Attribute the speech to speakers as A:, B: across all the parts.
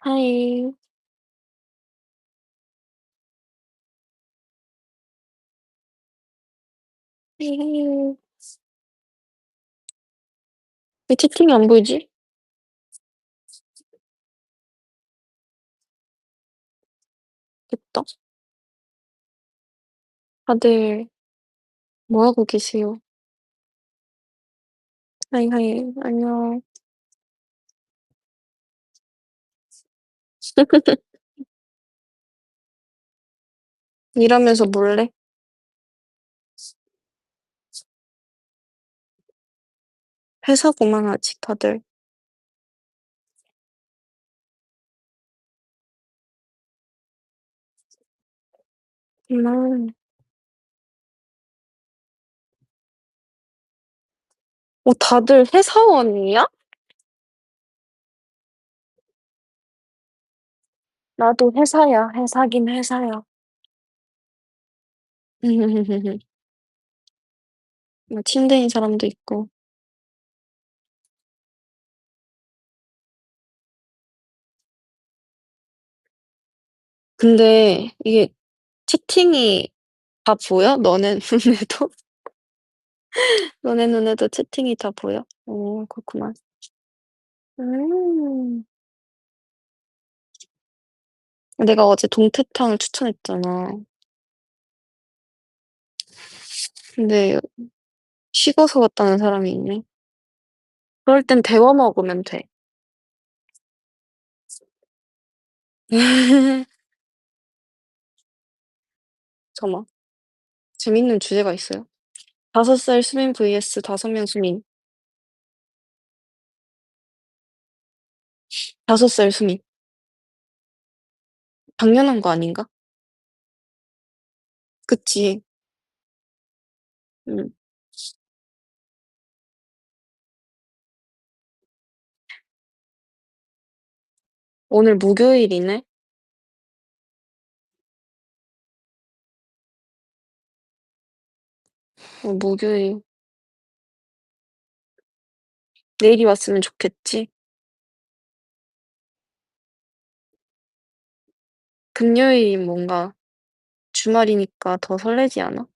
A: 하이. 하이. 왜 채팅이 안 보이지? 됐다. 다들 뭐 하고 계세요? 하이, 하이. 안녕. 일하면서 몰래? 회사구만, 아직 다들. 음. 다들 회사원이야? 나도 회사야. 회사긴 회사야. 뭐 침대인 사람도 있고. 근데 이게 채팅이 다 보여? 너네 눈에도? 너네 눈에도 채팅이 다 보여? 그렇구만. 음. 내가 어제 동태탕을 추천했잖아. 근데 식어서 왔다는 사람이 있네. 그럴 땐 데워 먹으면 돼. 잠깐만. 재밌는 주제가 있어요. 5살 수민 vs 5명 수민. 5살 수민. 당연한 거 아닌가? 그치. 음. 오늘 목요일이네. 목요일. 내일이 왔으면 좋겠지. 금요일이 뭔가 주말이니까 더 설레지 않아?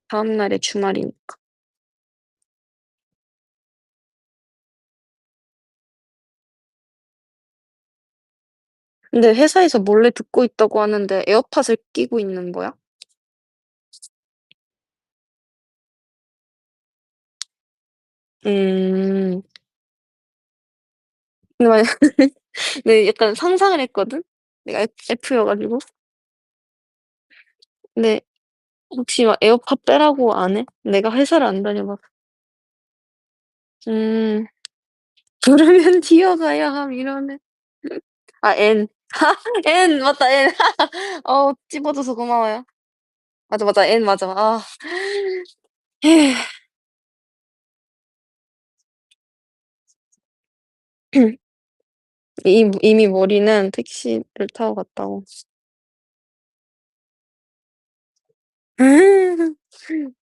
A: 다음 날에 주말이니까. 근데 회사에서 몰래 듣고 있다고 하는데 에어팟을 끼고 있는 거야? 음. 근데 만약 네, 약간 상상을 했거든? 내가 F여 가지고. 근데 혹시 막 에어팟 빼라고 안 해? 내가 회사를 안 다녀 봐서. 음. 부르면 뛰어가야 함 이러네. 아 N. N 맞다 N. 찝어줘서 고마워요. 맞아, 맞아. N 맞아. 아. 에휴. 이미 머리는 택시를 타고 갔다고.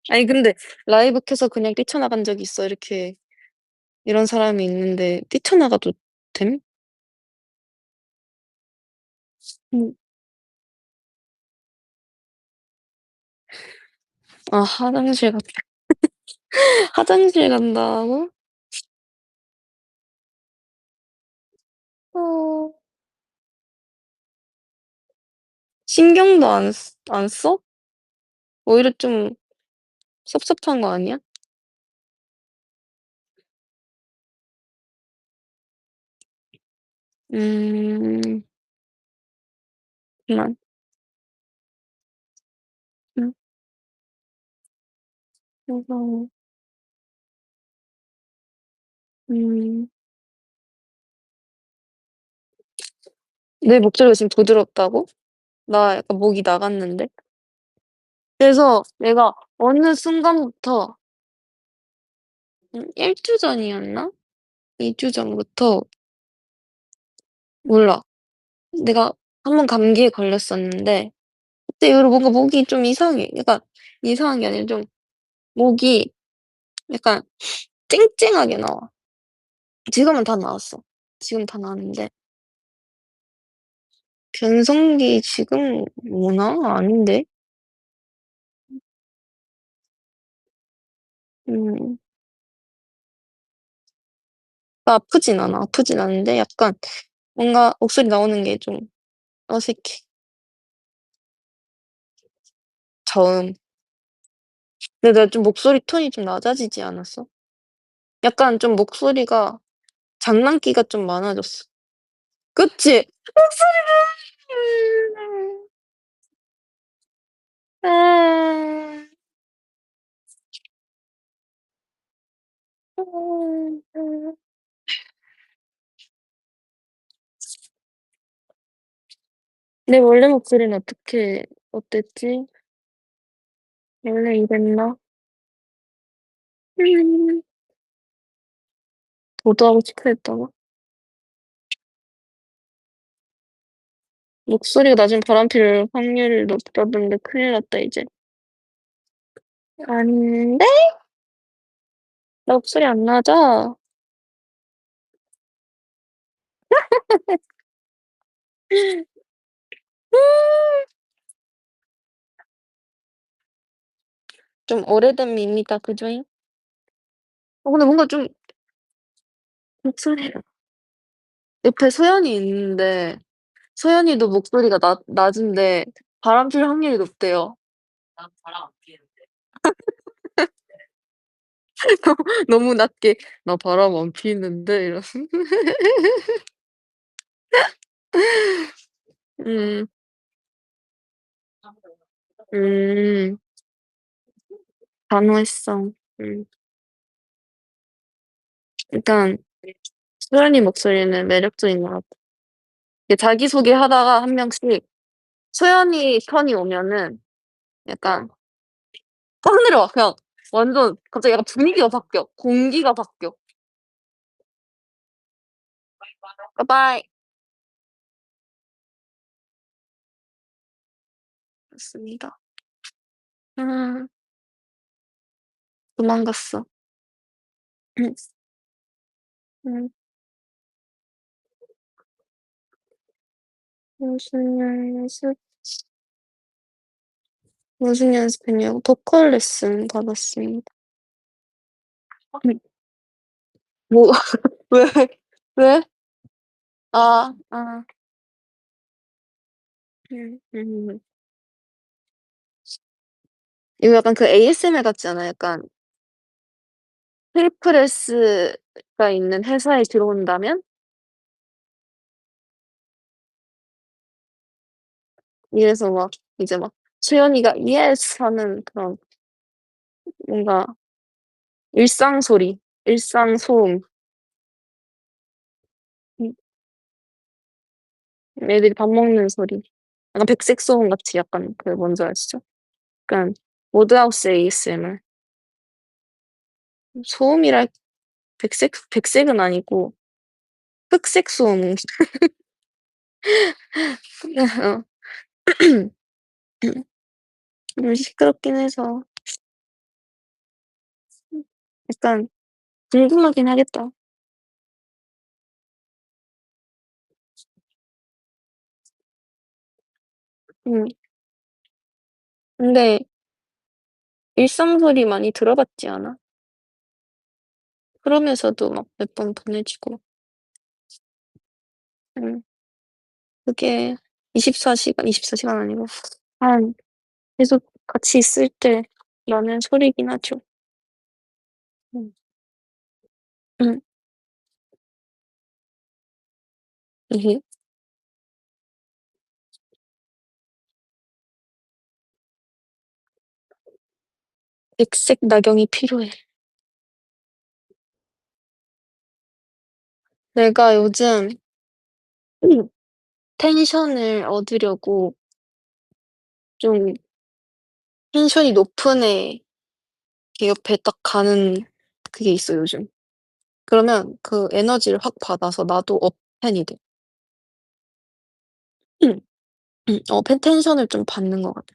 A: 아니 근데 라이브 켜서 그냥 뛰쳐나간 적 있어. 이렇게 이런 사람이 있는데 뛰쳐나가도 됨? 음. 화장실 갔다. 화장실 간다고? 어. 신경도 안 써? 오히려 좀 섭섭한 거 아니야? 음. 그만. 음. 그래서 음. 내 목소리가 지금 부드럽다고? 나 약간 목이 나갔는데? 그래서 내가 어느 순간부터 1주 전이었나? 2주 전부터 몰라. 내가 한 번 감기에 걸렸었는데 그때 이후로 뭔가 목이 좀 이상해. 그러니까 이상한 게 아니라 좀 목이 약간 쨍쨍하게 나와. 지금은 다 나왔어. 지금 다 나왔는데 변성기 지금 오나? 아닌데. 음. 아프진 않아. 아프진 않은데 약간 뭔가 목소리 나오는 게 좀 어색해. 저음. 근데 내가 좀 목소리 톤이 좀 낮아지지 않았어? 약간 좀 목소리가 장난기가 좀 많아졌어. 그치? 목소리가 아. 내 원래 목소리는 어땠지? 원래 이랬나? 음. 도도하고 싶어 했다고? 목소리가 낮은 바람필 확률이 높다던데 큰일 났다 이제. 아닌데? 나 목소리 안 낮아. 좀 오래된 밈이다 그jo잉? 근데 뭔가 좀 목소리가 옆에 소연이 있는데 소연이도 목소리가 낮은데 바람필 확률이 높대요. 난 바람 안 피는데. 너무 낮게 "나 바람 안 피는데." 이러 음. 음. 단호했어. 음. 일단 소연이 목소리는 매력적인 것 같아. 이게 자기소개하다가 한 명씩 소연이 턴이 오면은 약간 하늘에 와 그냥 완전 갑자기 약간 분위기가 바뀌어. 공기가 바뀌어. "빠바이." 맞습니다. 음. 도망갔어. 음. 음. 무슨 연습 무슨 연습했냐고? 보컬 레슨 받았습니다. 음. 뭐 왜? 왜? 아. 아. 음. 이거 약간 그 ASMR 같지 않아? 약간 힐프레스가 있는 회사에 들어온다면 이래서 막 이제 막 수연이가 "예스." 하는 그런 뭔가 일상 소리, 일상 소음. 음 애들이 밥 먹는 소리. 약간 백색 소음 같이 약간 그 뭔지 아시죠? 약간 모드하우스 ASMR. 소음이랄 백색은 아니고 흑색 소음. 어. 시끄럽긴 해서 약간 궁금하긴 하겠다. 음. 근데 일상 소리 많이 들어봤지 않아? 그러면서도 막 몇 번 보내지고. 음. 그게 24시간 아니고 한 계속 같이 있을 때 나는 소리긴 하죠. 음. 음. 으흠. 백색 나경이 필요해. 내가 요즘 텐션을 얻으려고 좀 텐션이 높은 애 걔 옆에 딱 가는 그게 있어 요즘. 그러면 그 에너지를 확 받아서 나도 업텐이 돼. 텐션을 좀 받는 것 같아.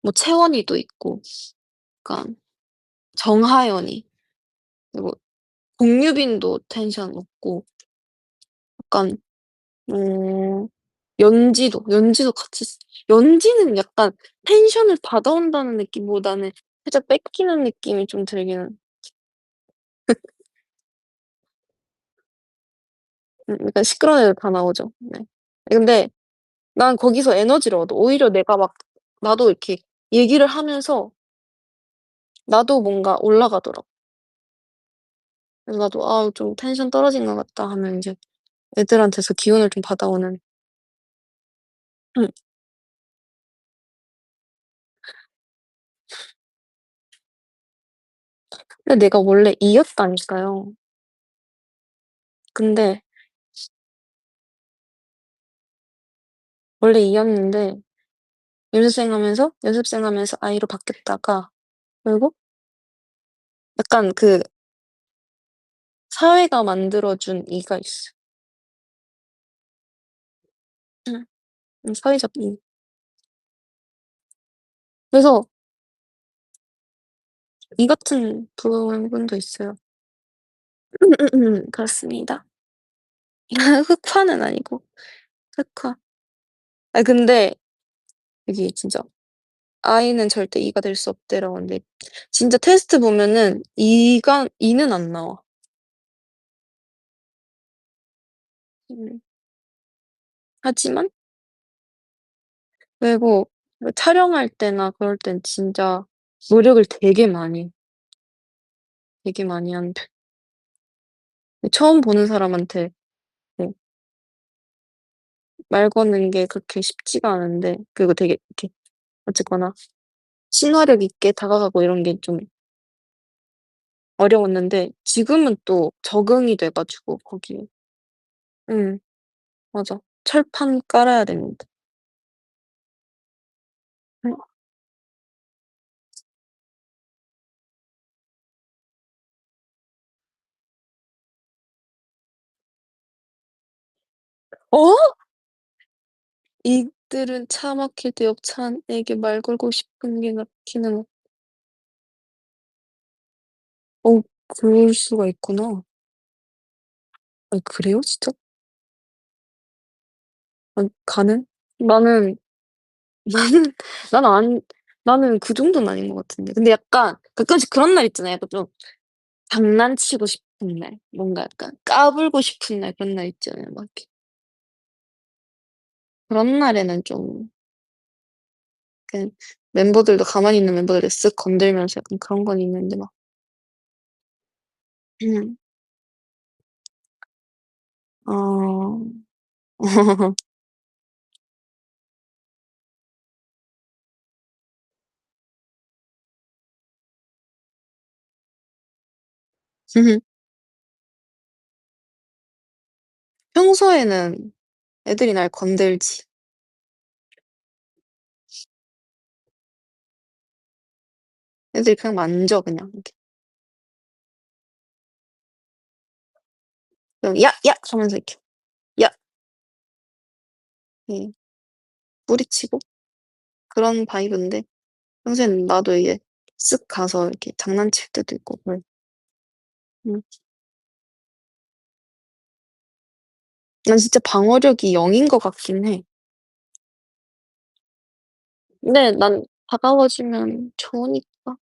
A: 뭐 채원이도 있고 약간 정하연이 그리고 공유빈도 텐션 높고 약간 연지도 같이 연지는 약간 텐션을 받아온다는 느낌보다는 살짝 뺏기는 느낌이 좀 들기는 약간 시끄러운 애들 다 나오죠. 네. 근데 난 거기서 에너지를 얻어. 오히려 내가 막 나도 이렇게 얘기를 하면서 나도 뭔가 올라가더라고. 그래서 나도 '아 좀 텐션 떨어진 것 같다.' 하면 인제 애들한테서 기운을 좀 받아오는 음. 근데 내가 원래 E였다니까요. 근데 원래 E였는데 연습생 하면서 I로 바뀌었다가 결국 약간 그 사회가 만들어 준 E가 있어. 음. 사회적 E. 그래서 E 같은 부분도 있어요. 그렇습니다. 흑화는 아니고 흑화. 근데 이게 진짜 "I는 절대 E가 될 수 없대."라고 하는데 진짜 테스트 보면은 E는 안 나와. 음. 하지만 그리고 촬영할 때나 그럴 땐 진짜 노력을 되게 많이 하는 편 처음 보는 사람한테 네 말 거는 게 그렇게 쉽지가 않은데 그리고 되게 이렇게 어쨌거나 친화력 있게 다가가고 이런 게 좀 어려웠는데 지금은 또 적응이 돼 가지고 거기에 음 맞아. 철판 깔아야 됩니다. 음. 어? 이들은 차 막힐 때 옆 차에게 말 걸고 싶은 게 막히는 그럴 수가 있구나. 그래요? 진짜? 가능? 나는 나는 나는 안 나는 그 정도는 아닌 것 같은데. 근데 약간 가끔씩 그런 날 있잖아요. 약간 좀 장난치고 싶은 날, 뭔가 약간 까불고 싶은 날 그런 날 있잖아요. 막 이렇게. 그런 날에는 좀 그 멤버들도 가만히 있는 멤버들을 쓱 건들면서 약간 그런 건 있는데 막 음. 어. 평소에는 애들이 날 건들지. 애들이 그냥 만져 그냥 이렇게. 그냥 "야! 야!" 하면서 이렇게 "야!" 예 뿌리치고 그런 바이브인데 평소에는 나도 이게 쓱 가서 이렇게 장난칠 때도 있고 그래. 음. 난 진짜 방어력이 0인 것 같긴 해. 근데 난 다가와주면 좋으니까.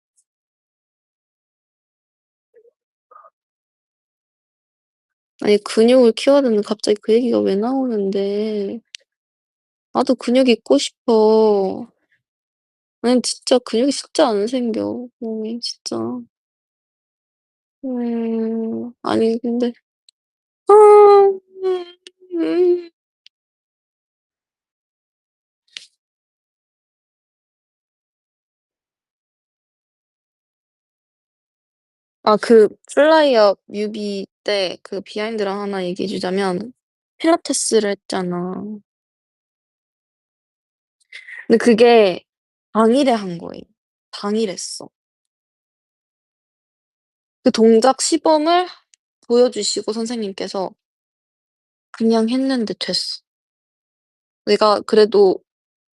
A: 아니 근육을 키워야 되는데 갑자기 그 얘기가 왜 나오는데. 나도 근육 있고 싶어. 아니 진짜 근육이 진짜 안 생겨 몸이 진짜. 아니 근데 아 음. 그 플라이어 뮤비 때 그 비하인드를 하나 얘기해 주자면 필라테스를 했잖아. 근데 그게 당일에 한 거예요. 당일 했어. 그 동작 시범을 보여주시고 선생님께서 그냥 했는데 됐어. 내가 그래도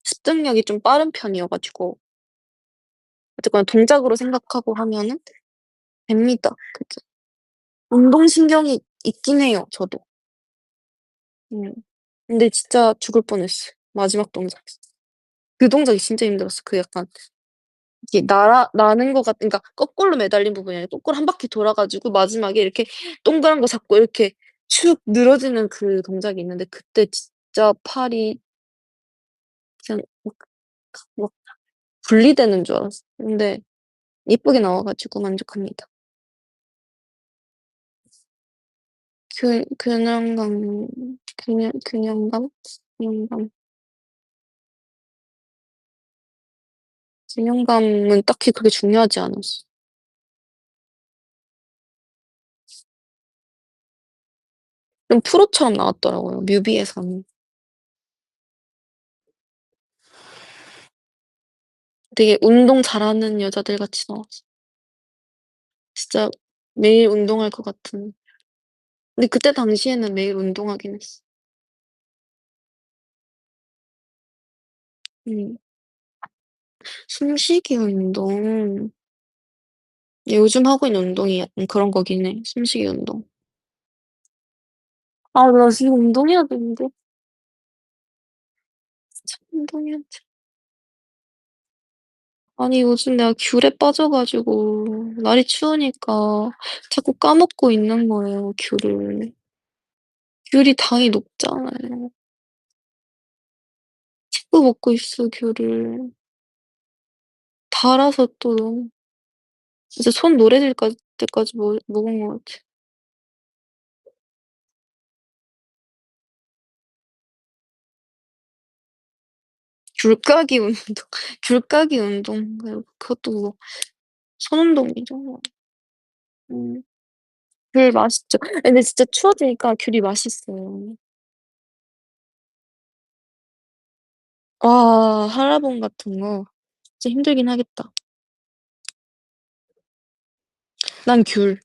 A: 습득력이 좀 빠른 편이어 가지고 어쨌거나 동작으로 생각하고 하면은 됩니다 그게. 운동신경이 있긴 해요, 저도. 음. 근데 진짜 죽을 뻔했어요. 마지막 동작. 그 동작이 진짜 힘들었어. 그 약간 이게 나는 것 같, 그러니까 거꾸로 매달린 부분이 아니라 거꾸로 한 바퀴 돌아가지고 마지막에 이렇게 동그란 거 잡고 이렇게 축 늘어지는 그 동작이 있는데 그때 진짜 팔이 그냥 막 분리되는 줄 알았어. 근데 예쁘게 나와가지고 만족합니다. 균형감, 균형감? 균형감. 균형감은 딱히 그렇게 중요하지 않았어. 좀 프로처럼 나왔더라고요, 뮤비에서는. 되게 운동 잘하는 여자들 같이 나왔어. 진짜 매일 운동할 것 같은. 근데 그때 당시에는 매일 운동하긴 했어. 음. 숨쉬기 운동. 요즘 하고 있는 운동이 약간 그런 거긴 해. 숨쉬기 운동. 아, 나 지금 운동해야 되는데. 진짜 운동해야 돼. 아니, 요즘 내가 귤에 빠져가지고, 날이 추우니까 자꾸 까먹고 있는 거예요, 귤을. 귤이 당이 높잖아요. 자꾸 먹고 있어, 귤을. 달아서 또 너무, 진짜 손 노래질 때까지 먹은 것 같아. 귤 까기 운동, 귤 까기 운동. 그것도 뭐, 손운동이죠. 음, 귤 맛있죠. 근데 진짜 추워지니까 귤이 맛있어요. 와, 한라봉 같은 거. 진짜 힘들긴 하겠다. 난 귤.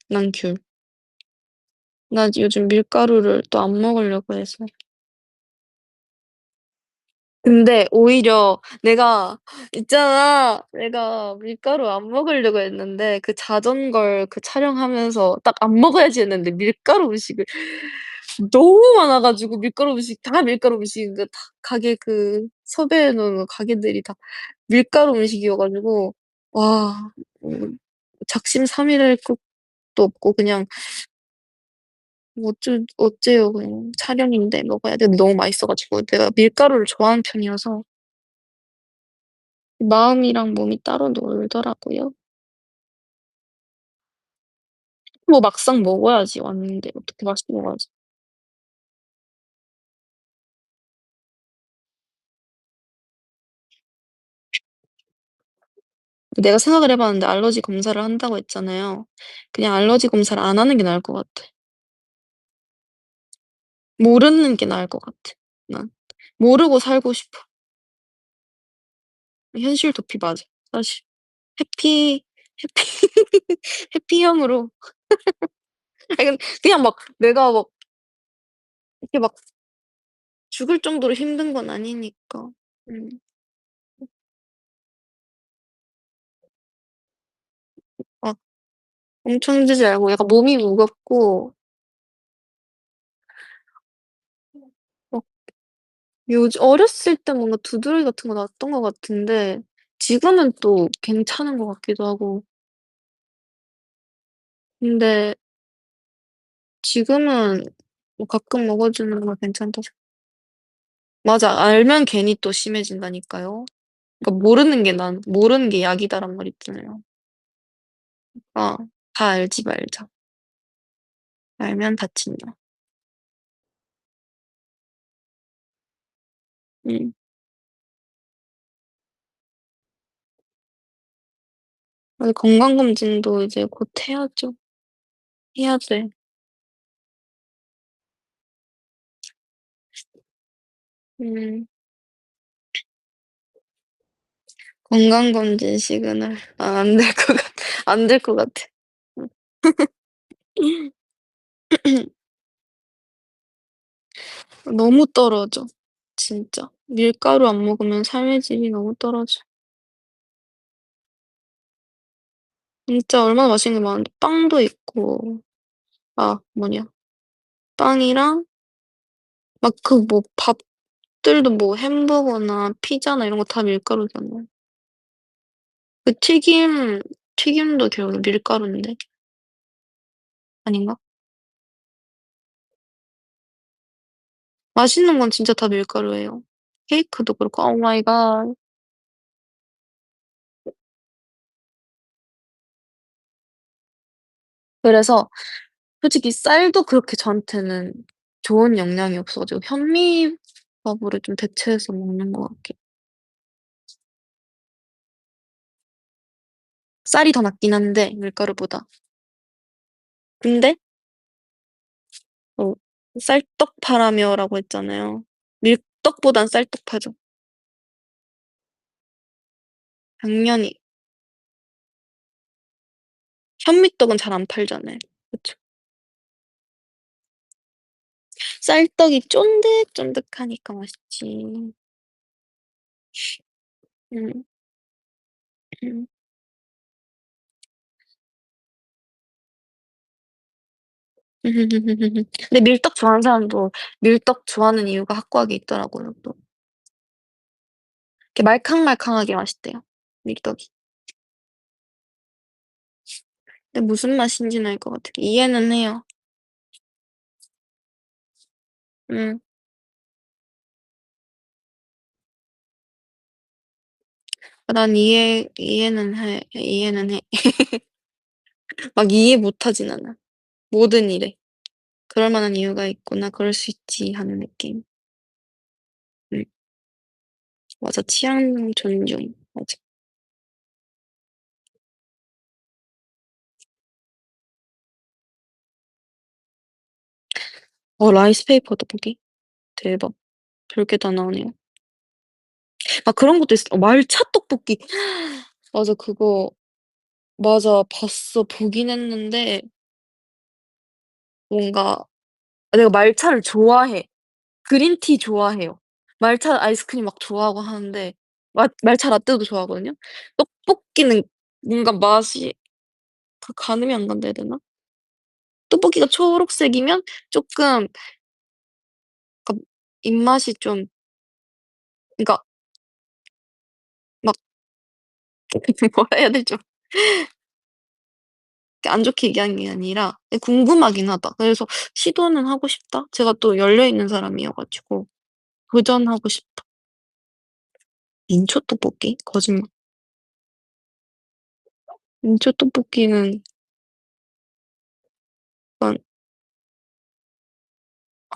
A: 나 요즘 밀가루를 또 안 먹으려고 해서. 근데 오히려 내가 밀가루 안 먹으려고 했는데 그 자전거 그 촬영하면서 딱 안 먹어야지 했는데 밀가루 음식을 너무 많아가지고 밀가루 음식 다 밀가루 음식 그 가게 그 섭외해 놓은 가게들이 다 밀가루 음식이어가지고 와 작심삼일할 것도 없고 그냥 뭐 어째요 그냥 촬영인데 먹어야 돼. 너무 맛있어가지고 내가 밀가루를 좋아하는 편이어서 마음이랑 몸이 따로 놀더라고요. 뭐 막상 먹어야지 왔는데 어떻게 맛있게 먹어야지. 내가 생각을 해봤는데 알러지 검사를 한다고 했잖아요. 그냥 알러지 검사를 안 하는 게 나을 것 같아. 모르는 게 나을 것 같아. 난 모르고 살고 싶어. 현실 도피 맞아. 사실 해피 해피형으로. 아니, 그냥 막 내가 막 이렇게 막 죽을 정도로 힘든 건 아니니까. 음. 아, 엄청 힘들지 않고 약간 몸이 무겁고 막 요즘 어렸을 때 뭔가 두드러기 같은 거 났던 것 같은데 지금은 또 괜찮은 것 같기도 하고 근데 지금은 뭐 가끔 먹어주는 거 괜찮다. 맞아, 알면 괜히 또 심해진다니까요. 그러니까 모르는 게 약이다란 말 있잖아요. 아, 다 알지 말자. 알면 다친다. 음. 건강검진도 이제 곧 해야죠. 해야 돼. 음. 건강검진 시그널. 아, 안 될 것 같아. 안 될 것 같아. 너무 떨어져. 진짜. 밀가루 안 먹으면 삶의 질이 너무 떨어져. 진짜 얼마나 맛있는 게 많은데 빵도 있고 아, 뭐냐. 빵이랑 막 그 뭐 밥들도 뭐 햄버거나 피자나 이런 거 다 밀가루잖아요. 그 튀김도 결국 밀가루인데 아닌가? 맛있는 건 진짜 다 밀가루예요. 케이크도 그렇고 오 마이 갓. 그래서 솔직히 쌀도 그렇게 저한테는 좋은 영향이 없어 가지고 현미밥으로 좀 대체해서 먹는 것 같긴. 쌀이 더 낫긴 한데 밀가루보다. 근데 쌀떡파라며라고 했잖아요. 밀떡보단 쌀떡파죠. 당연히 현미떡은 잘 안 팔잖아요. 그쵸. 쌀떡이 쫀득쫀득하니까 맛있지. 음. 음. 근데 밀떡 좋아하는 사람도 밀떡 좋아하는 이유가 확고하게 있더라고요, 또. 이렇게 말캉말캉하게 맛있대요, 밀떡이. 근데 무슨 맛인지는 알 것 같아요. 이해는 해요. 음. 난 이해는 해. 이해는 해. 막 이해 못하진 않아. 모든 일에. 그럴 만한 이유가 있구나. 그럴 수 있지 하는 느낌. 음. 맞아. 취향 존중. 맞아. 라이스페이퍼 떡볶이? 대박. 별게 다 나오네요. 아, 그런 것도 있어. 말차 떡볶이. 맞아. 그거 맞아. 봤어. 보긴 했는데 뭔가 내가 말차를 좋아해. 그린티 좋아해요. 말차 아이스크림 막 좋아하고 하는데 말차 라떼도 좋아하거든요. 떡볶이는 뭔가 맛이 가늠이 안 간다 해야 되나? 떡볶이가 초록색이면 쪼끔 그러니까 입맛이 좀 그러니까 막 뭐라 해야 되죠? 안 좋게 얘기하는 게 아니라 궁금하긴 하다. 그래서 시도는 하고 싶다. 제가 또 열려 있는 사람이어 가지고 도전하고 싶다. 민초 떡볶이? 거짓말. 민초 떡볶이는 약간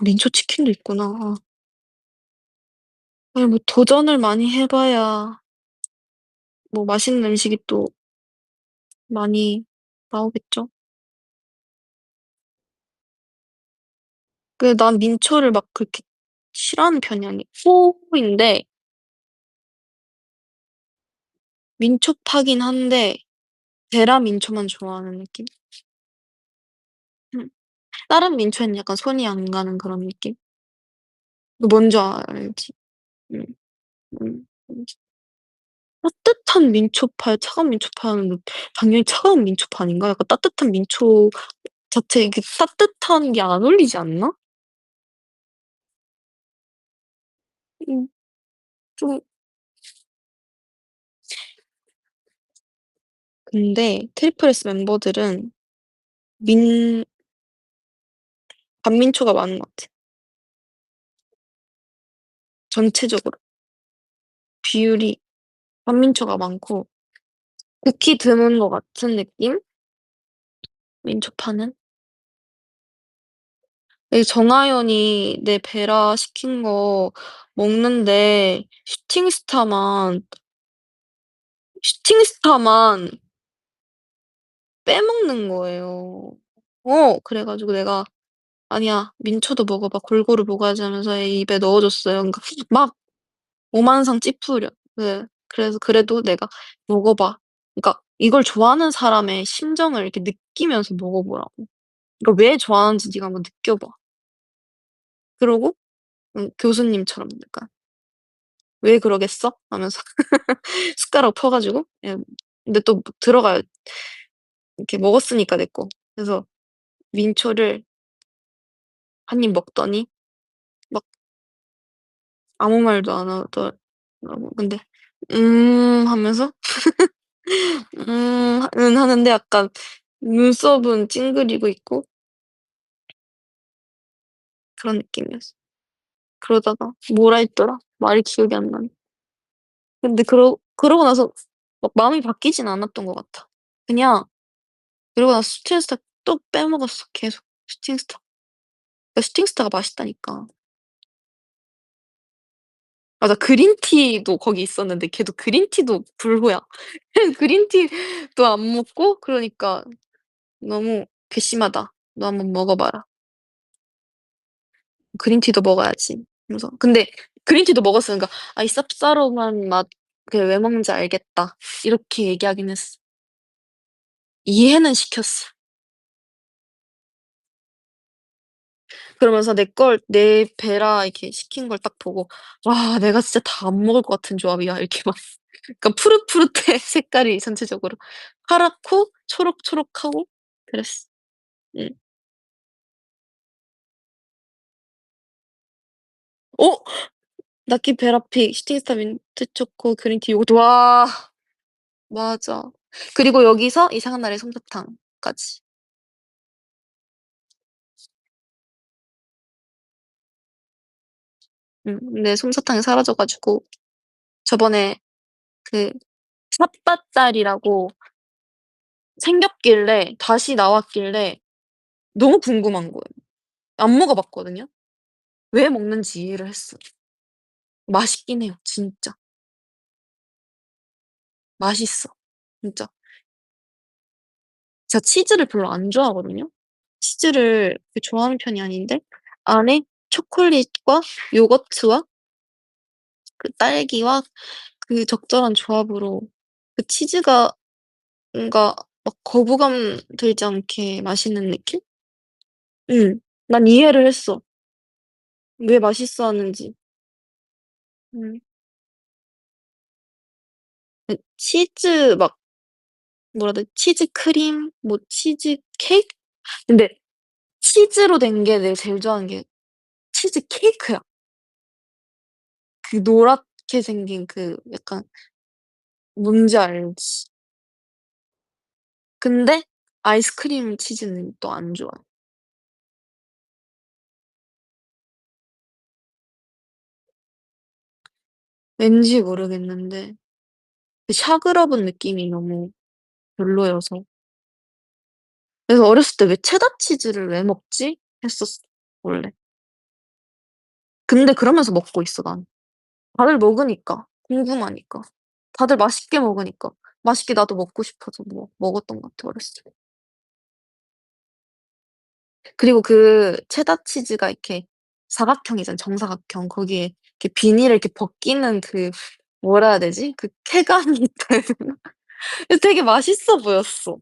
A: 민초 치킨도 있구나. 아니 뭐 도전을 많이 해 봐야 뭐 맛있는 음식이 또 많이 나오겠죠. 근데 난 민초를 막 그렇게 싫어하는 편이 아니야. 호인데 민초파긴 한데 베라 민초만 좋아하는 느낌? 음. 다른 민초에는 약간 손이 안 가는 그런 느낌? 너 뭔지 알지? 음. 뭔지. 따뜻한 민초파야 차가운 민초파는 당연히 차가운 민초파 아닌가? 약간 따뜻한 민초 자체 이게 따뜻한 게 안 어울리지 않나? 음. 좀 근데 트리플 S 멤버들은 민 반민초가 많은 것 같아. 전체적으로 비율이 반민초가 많고 극히 드문 것 같은 느낌? 민초파는? 이 정하연이 내 베라 시킨 거 먹는데 슈팅스타만 빼먹는 거예요. 그래가지고 내가 아니야 민초도 먹어봐 골고루 먹어야지 하면서 입에 넣어줬어요. 그러니까 막 오만상 찌푸려. 네. 그래서 그래도 내가 먹어봐. 그러니까 이걸 좋아하는 사람의 심정을 이렇게 느끼면서 먹어보라고. 이걸 왜 좋아하는지 네가 한번 느껴봐. 그러고 교수님처럼 약간 "왜 그러겠어?" 하면서 숟가락 펴 가지고 예 근데 또 들어가요. 이렇게 먹었으니까 내 거. 그래서 민초를 한 입 먹더니 막 아무 말도 안 하더라고. 근데 하면서 은 하는데 약간 눈썹은 찡그리고 있고 그런 느낌이었어. 그러다가 뭐라 했더라? 말이 기억이 안 나네. 근데 그러고 나서 막 마음이 바뀌진 않았던 것 같아. 그냥 그러고 나서 슈팅스타 또 빼먹었어 계속 슈팅스타. 그러니까 슈팅스타가 맛있다니까. 맞아. 그린티도 거기 있었는데 걔도 그린티도 불호야. 그린티도 안 먹고 그러니까 너무 괘씸하다. "너 한번 먹어 봐라. 그린티도 먹어야지." 그래서 근데 그린티도 먹었으니까 "아 이 쌉싸름한 맛 그게 왜 먹는지 알겠다." 이렇게 얘기하긴 했어. 이해는 시켰어. 그러면서 내 배라 이렇게 시킨 걸 딱 보고 '와 내가 진짜 다 안 먹을 것 같은 조합이야.' 이렇게 막 그러니까 푸릇푸릇해 색깔이 전체적으로. 파랗고 초록초록하고 그랬어. 응. 어? 나키 베라픽, 시티스타 민트 초코, 그린티 요거트 와 맞아. 그리고 여기서 이상한 날의 솜사탕까지. 근데 솜사탕이 사라져 가지고 저번에 그 삿바짜리라고 생겼길래 다시 나왔길래 너무 궁금한 거예요. 안 먹어 봤거든요. 왜 먹는지 이해를 했어. 맛있긴 해요 진짜. 맛있어. 진짜. 제가 치즈를 별로 안 좋아하거든요. 치즈를 그렇게 좋아하는 편이 아닌데 안에 초콜릿과 요거트와 그 딸기와 그 적절한 조합으로 그 치즈가 뭔가 막 거부감 들지 않게 맛있는 느낌? 응. 난 이해를 했어. 왜 맛있어 하는지. 음. 치즈 막 뭐라 해야 되지? 치즈 크림 뭐 치즈 케이크? 근데 치즈로 된 게 내가 제일 좋아하는 게 치즈 케이크야. 그 노랗게 생긴 그 약간 뭔지 알지? 근데 아이스크림 치즈는 또 안 좋아해. 왠지 모르겠는데 그 샤그러분 느낌이 너무 별로여서. 그래서 어렸을 때 '왜 체다 치즈를 왜 먹지?' 했었어 원래. 근데 그러면서 먹고 있어 난. 다들 먹으니까. 궁금하니까. 다들 맛있게 먹으니까. 맛있게 나도 먹고 싶어서 뭐 먹었던 것 같아 어렸을 때. 그리고 그 체다 치즈가 이렇게 사각형이잖아 정사각형. 거기에 이렇게 비닐을 이렇게 벗기는 그 뭐라 해야 되지? 그 쾌감이 있다 해야 되나? 그래서 되게 맛있어 보였어.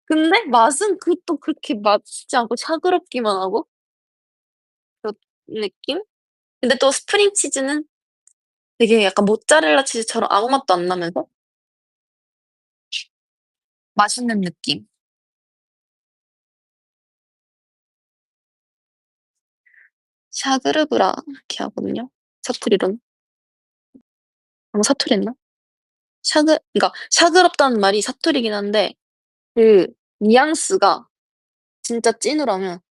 A: 근데 맛은 또 그렇게 맛있지 않고 샤그럽기만 하고 그런 느낌? 근데 또 스프링 치즈는 되게 약간 모짜렐라 치즈처럼 아무 맛도 안 나면서 맛있는 느낌. 샤그르브라 이렇게 하거든요. 사투리로는. 사투리였나? 그러니까 샤그럽다는 말이 사투리긴 한데 그 뉘앙스가 진짜 찐으로 하면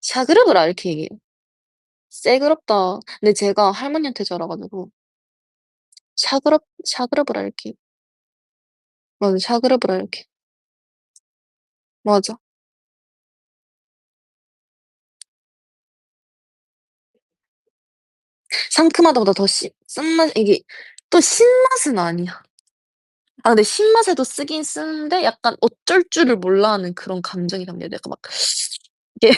A: "샤그르브라." 이렇게 얘기해요. "새그럽다." 근데 제가 할머니한테 자라 가지고 샤그러브라 이렇게 맞아. 샤그러브라 이렇게. 맞아. 상큼하다보다 더 쓴맛 이게 또 신맛은 아니야. 근데 신맛에도 쓰긴 쓰는데 약간 어쩔 줄을 몰라 하는 그런 감정이 담겨요. 내가 막 이게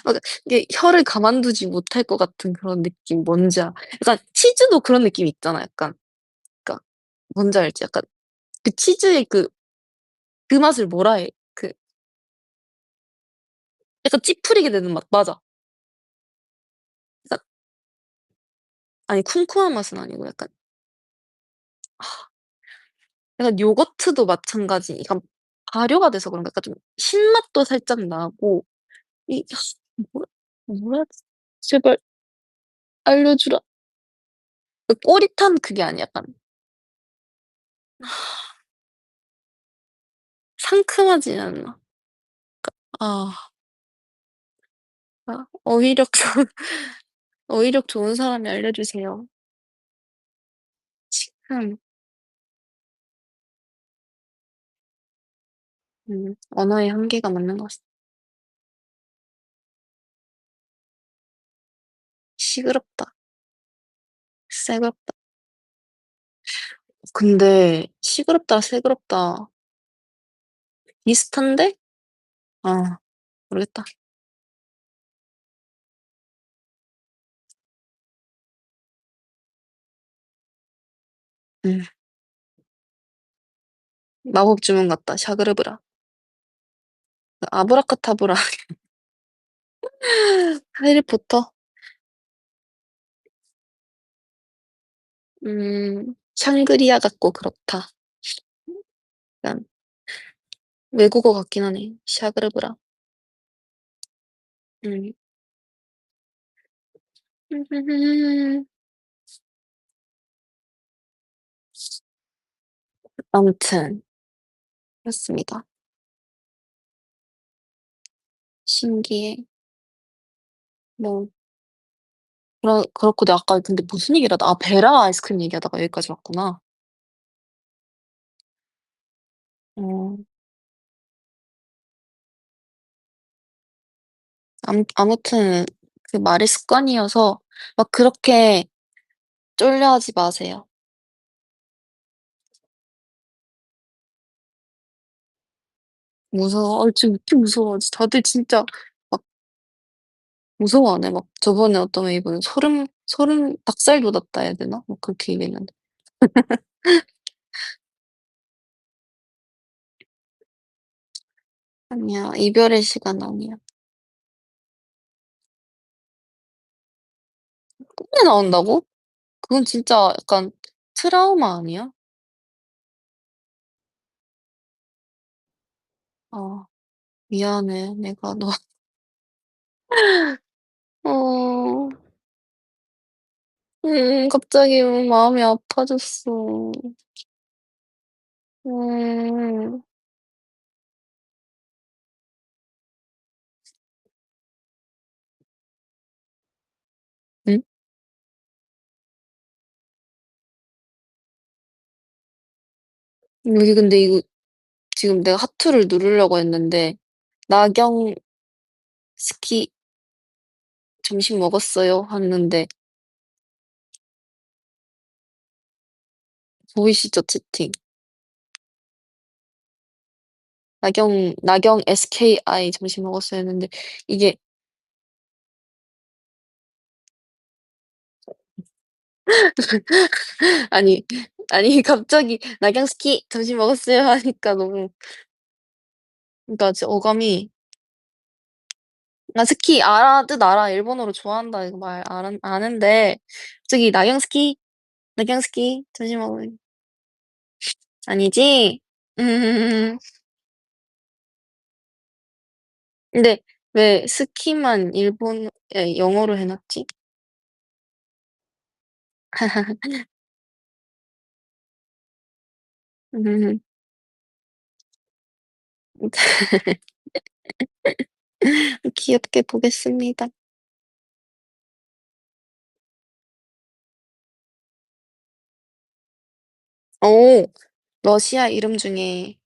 A: 막 이게 혀를 가만두지 못할 것 같은 그런 느낌 뭔지 약간 치즈도 그런 느낌이 있잖아 약간. 그러니까 뭔지 알지? 약간 그 치즈의 그 맛을 뭐라 해? 약간 찌푸리게 되는 맛 맞아. 약간 아니 쿰쿰한 맛은 아니고 약간 요거트도 마찬가지. 약간 발효가 돼서 그런가 약간 좀 신맛도 살짝 나고 이 뭐라 뭐라 해야 되지? 제발 알려주라. 그 꼬릿한 그게 아니야. 약간 상큼하지 않나. 아. 어휘력 좋은 어휘력 좋은 사람이 알려주세요. 지금 언어의 한계가 맞는 것 같습니다. 시끄럽다. 새그럽다. 근데 시끄럽다, 새그럽다 비슷한데? 아 모르겠다. 음. 마법 주문 같다. 샤그르브라. 아브라카타브라. 해리포터? 샹그리아 같고 그렇다. 약간 외국어 같긴 하네. 샤그르브라. 음. 아무튼 그렇습니다. 신기해. 뭐 그렇고 내가 아까 근데 무슨 얘기를 하다 베라 아이스크림 얘기하다가 여기까지 왔구나. 어 아무튼 그 말이 습관이어서 막 그렇게 쫄려하지 마세요. 무서워. 지금 왜 이렇게 무서워하지? 다들 진짜 막 무서워하네. 막 저번에 어떤 웨이브는 소름 닭살 돋았다 해야 되나? 뭐 그렇게 얘기했는데. 아니야. 이별의 시간 아니야. 꿈에 나온다고? 그건 진짜 약간 트라우마 아니야? 아 미안해. 내가 너 어 갑자기 마음이 아파졌어. 음. 응? 여기 근데 이거 지금 내가 하트를 누르려고 했는데 "나경 스키 점심 먹었어요." 하는데 보이시죠 채팅. 나경 SKI 점심 먹었어요 했는데 이게 아니, 아니 갑자기 "나경 스키 점심 먹었어요." 하니까 너무 그러니까 진짜 어감이 나 스키 알아. 뜻 알아. 일본어로 좋아한다 이거 말 아는데 갑자기 나경 스키 점심 먹어요. 아니지? 근데 왜 스키만 영어로 해 놨지? 음. 귀엽게 보겠습니다. 어 러시아 이름 중에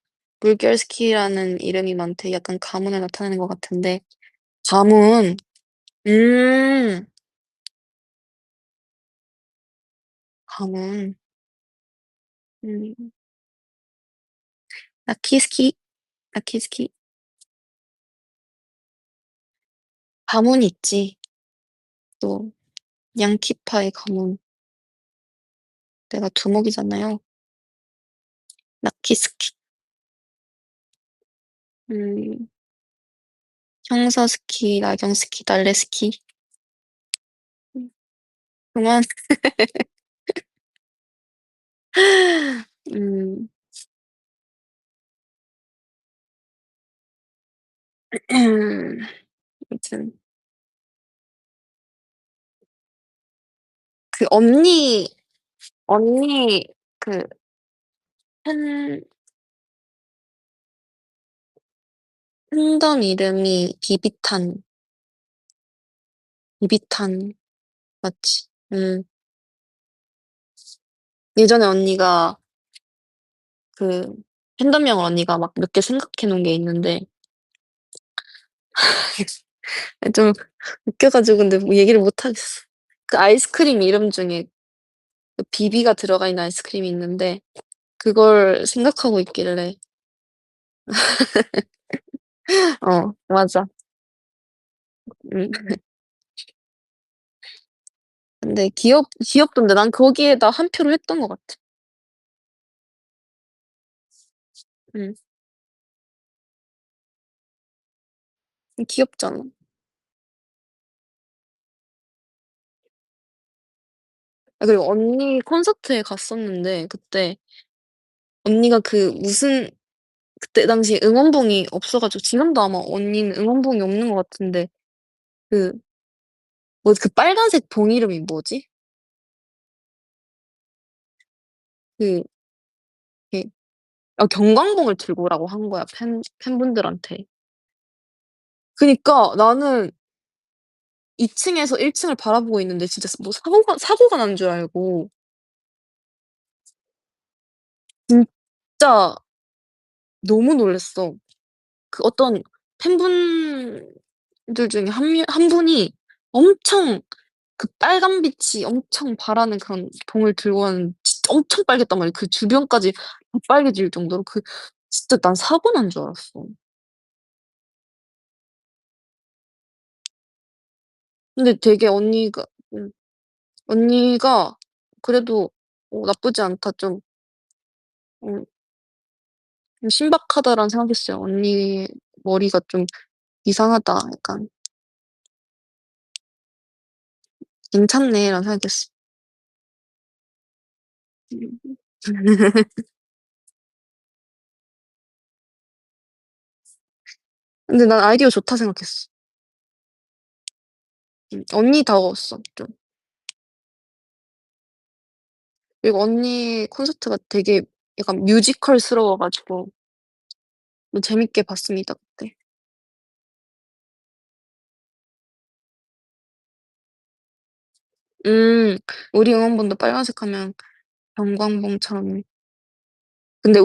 A: 물결스키라는 이름이 많대. 약간 가문을 나타내는 것 같은데. 가문. 음. 가문. 음. 나키스키, 나키스키. 가문이 있지. 또 양키파의 가문. 내가 두목이잖아요. 나키스키. 음. 형사스키, 나경스키, 달래스키. 음. 그만. 음. 아무튼 그 언니 그 팬 팬덤 이름이 비비탄 맞지? 예전에 언니가 그 팬덤명을 언니가 막 몇 개 생각해 놓은 게 있는데 좀 웃겨 가지고 근데 뭐 얘기를 못 하겠어. 그 아이스크림 이름 중에 그 비비가 들어가 있는 아이스크림이 있는데 그걸 생각하고 있길래 맞아. 음. 근데 귀엽던데 난 거기에다 한 표를 했던 것 같아. 음. 귀엽잖아. 아 그리고 언니 콘서트에 갔었는데 그때 언니가 그 무슨 그때 당시에 응원봉이 없어 가지고 지금도 아마 언니는 응원봉이 없는 것 같은데 그 그 빨간색 봉 이름이 뭐지? 그 그 경광봉을 들고 오라고 한 거야 팬분들한테. 그니까 나는 2 층에서 1 층을 바라보고 있는데 진짜 뭐 사고가 난 줄 알고 진짜 너무 놀랐어. 그 어떤 팬분들 중에 한 분이 엄청 그 빨간빛이 엄청 바라는 그런 봉을 들고 왔는데 진짜 엄청 빨갰단 말이야. 그 주변까지 다 빨개질 정도로 진짜 난 사고 난 줄 알았어. 근데 되게 언니가 그래도 나쁘지 않다. 어 좀 신박하다라는 생각했어요. '언니 머리가 좀 이상하다.' 약간 '괜찮네.'라는 생각했어. 음. 근데 난 아이디어 좋다 생각했어. 언니다웠어 좀. 그리고 언니 콘서트가 되게 약간 뮤지컬스러워 가지고 재밌게 봤습니다 그때. 음. 우리 응원봉도 빨간색 하면 경광봉처럼 근데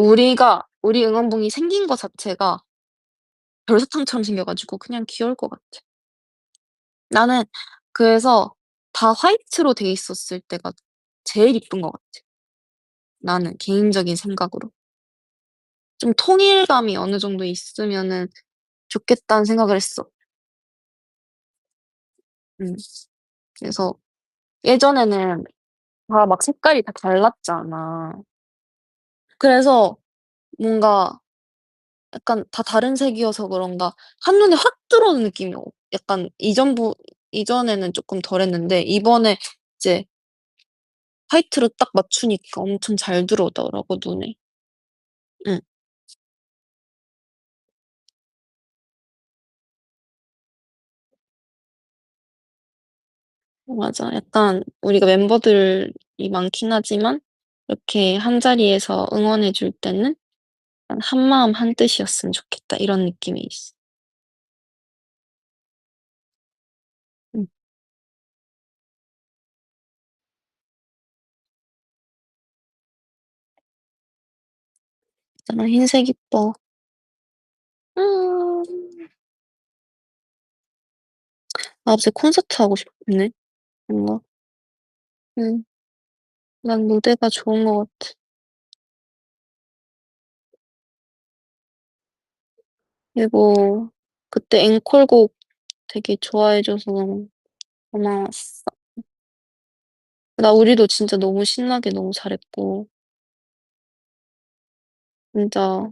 A: 우리 응원봉이 생긴 거 자체가 별사탕처럼 생겨 가지고 그냥 귀여울 것 같아. 나는 그래서 다 화이트로 돼 있었을 때가 제일 이쁜 것 같아. 나는 개인적인 생각으로. 좀 통일감이 어느 정도 있으면은 좋겠다는 생각을 했어. 음. 그래서 예전에는 다 막 색깔이 다 달랐잖아. 그래서 뭔가 약간 다 다른 색이어서 그런가 한눈에 확 들어오는 느낌이 약간 이전에는 쪼끔 덜했는데 이번에 이제 화이트로 딱 맞추니까 엄청 잘 들어오더라고 눈에. 응. 맞아. 약간 우리가 멤버들이 많긴 하지만 이렇게 한자리에서 응원해 줄 때는 약간 '한마음 한뜻이었으면 좋겠다.' 이런 느낌이 있어. 음. 나는 흰색 이뻐. 음. 아 갑자기 콘서트 하고 싶네. 뭔가 음. 난 무대가 좋은 것 같아. 그리고 그때 앵콜곡 되게 좋아해 줘서 고마웠어. 우리도 진짜 너무 신나게 너무 잘했고 진짜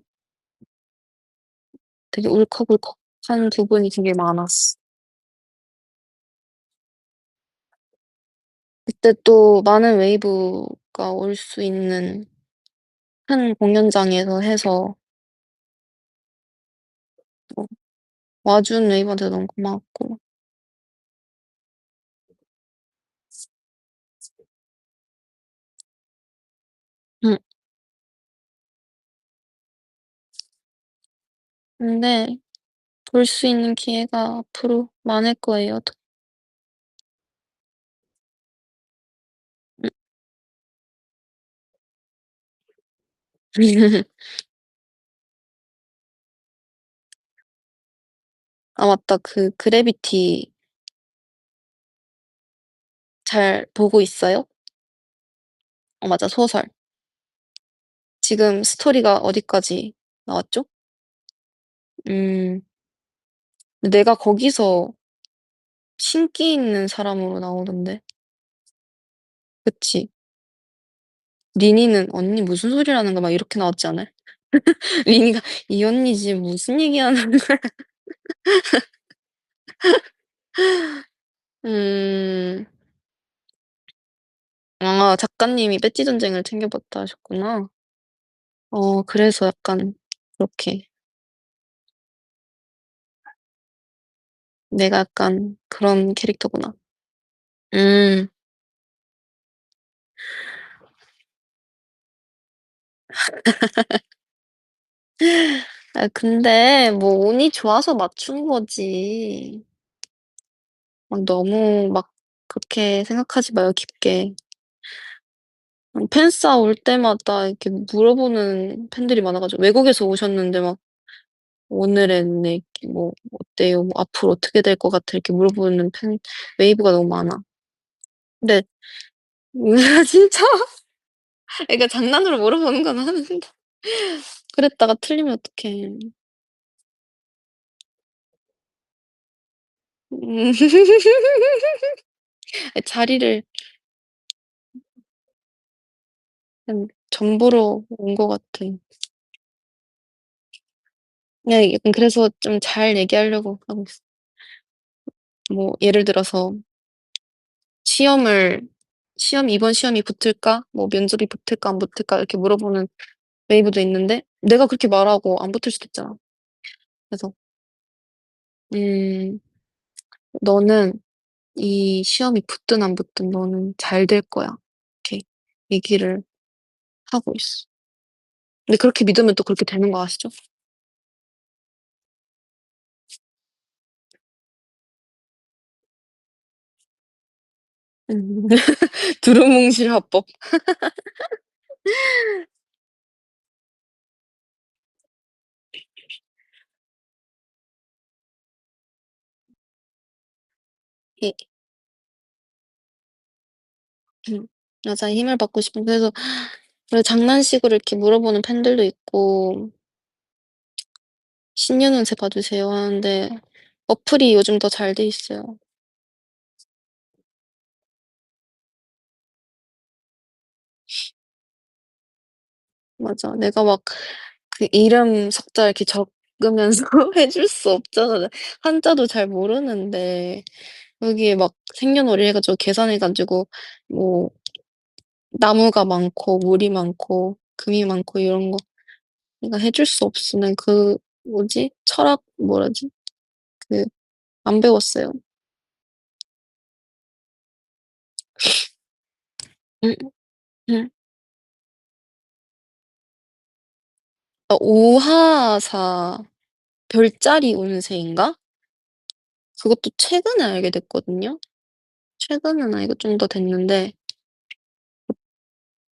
A: 되게 울컥울컥한 부분이 되게 많았어. 그때 또 많은 웨이브가 올 수 있는 큰 공연장에서 해서 와준 웨이브한테 너무 고마웠고. 음. 근데 볼 수 있는 기회가 앞으로 많을 거예요. 더. 음. 아 맞다. 그 그래비티 잘 보고 있어요? 맞아. 소설. 지금 스토리가 어디까지 나왔죠? 음. 내가 거기서 신기 있는 사람으로 나오던데. 그치. 리니는 "언니 무슨 소리라는 거야." 막 이렇게 나왔지 않아요? 리니가 "이 언니 지금 무슨 얘기하는 거야." 음. 아 작가님이 배지 전쟁을 챙겨 봤다 하셨구나. 그래서 약간 그렇게 내가 약간 그런 캐릭터구나. 음. 아 근데 뭐 운이 좋아서 맞춘 거지. 막 너무 막 그렇게 생각하지 마요, 깊게. 팬싸 올 때마다 이렇게 물어보는 팬들이 많아 가지고 외국에서 오셨는데 막 "오늘의 네 뭐 어때요? 뭐 앞으로 어떻게 될 것 같아?" 이렇게 물어보는 팬 웨이브가 너무 많아. 근데 진짜? 그러니까 장난으로 물어보는 건 하는데 그랬다가 틀리면 어떡해. 음. 자리를 그냥 정보로 온 것 같아. 그냥 약간 그래서 좀 잘 얘기하려고 하고 있어. 뭐 예를 들어서 시험을 이번 시험이 붙을까? 뭐 면접이 붙을까 안 붙을까?" 이렇게 물어보는 웨이브도 있는데 내가 그렇게 말하고 안 붙을 수도 있잖아. 그래서 음 "너는 이 시험이 붙든 안 붙든 너는 잘 될 거야." 이렇게 얘기를 하고 있어. 근데 그렇게 믿으면 또 그렇게 되는 거 아시죠? 음. 두루뭉실 화법. 예. 음. 맞아. 힘을 받고 싶은 그래서 그래 장난식으로 이렇게 물어보는 팬들도 있고 "신년 운세 봐 주세요." 하는데 어플이 요즘 더 잘 돼 있어요. 맞아. 내가 막 그 이름 석자 이렇게 적으면서 해줄 수 없잖아. 한자도 잘 모르는데 여기에 막 생년월일 해 가지고 계산해 가지고 뭐 나무가 많고 물이 많고 금이 많고 이런 거 내가 해줄 수 없으면 그 뭐지? 철학 뭐라지? 그 안 배웠어요. 응 응. 오하사 별자리 운세인가? 그것도 최근에 알게 됐거든요. 최근은 아니고 좀 더 됐는데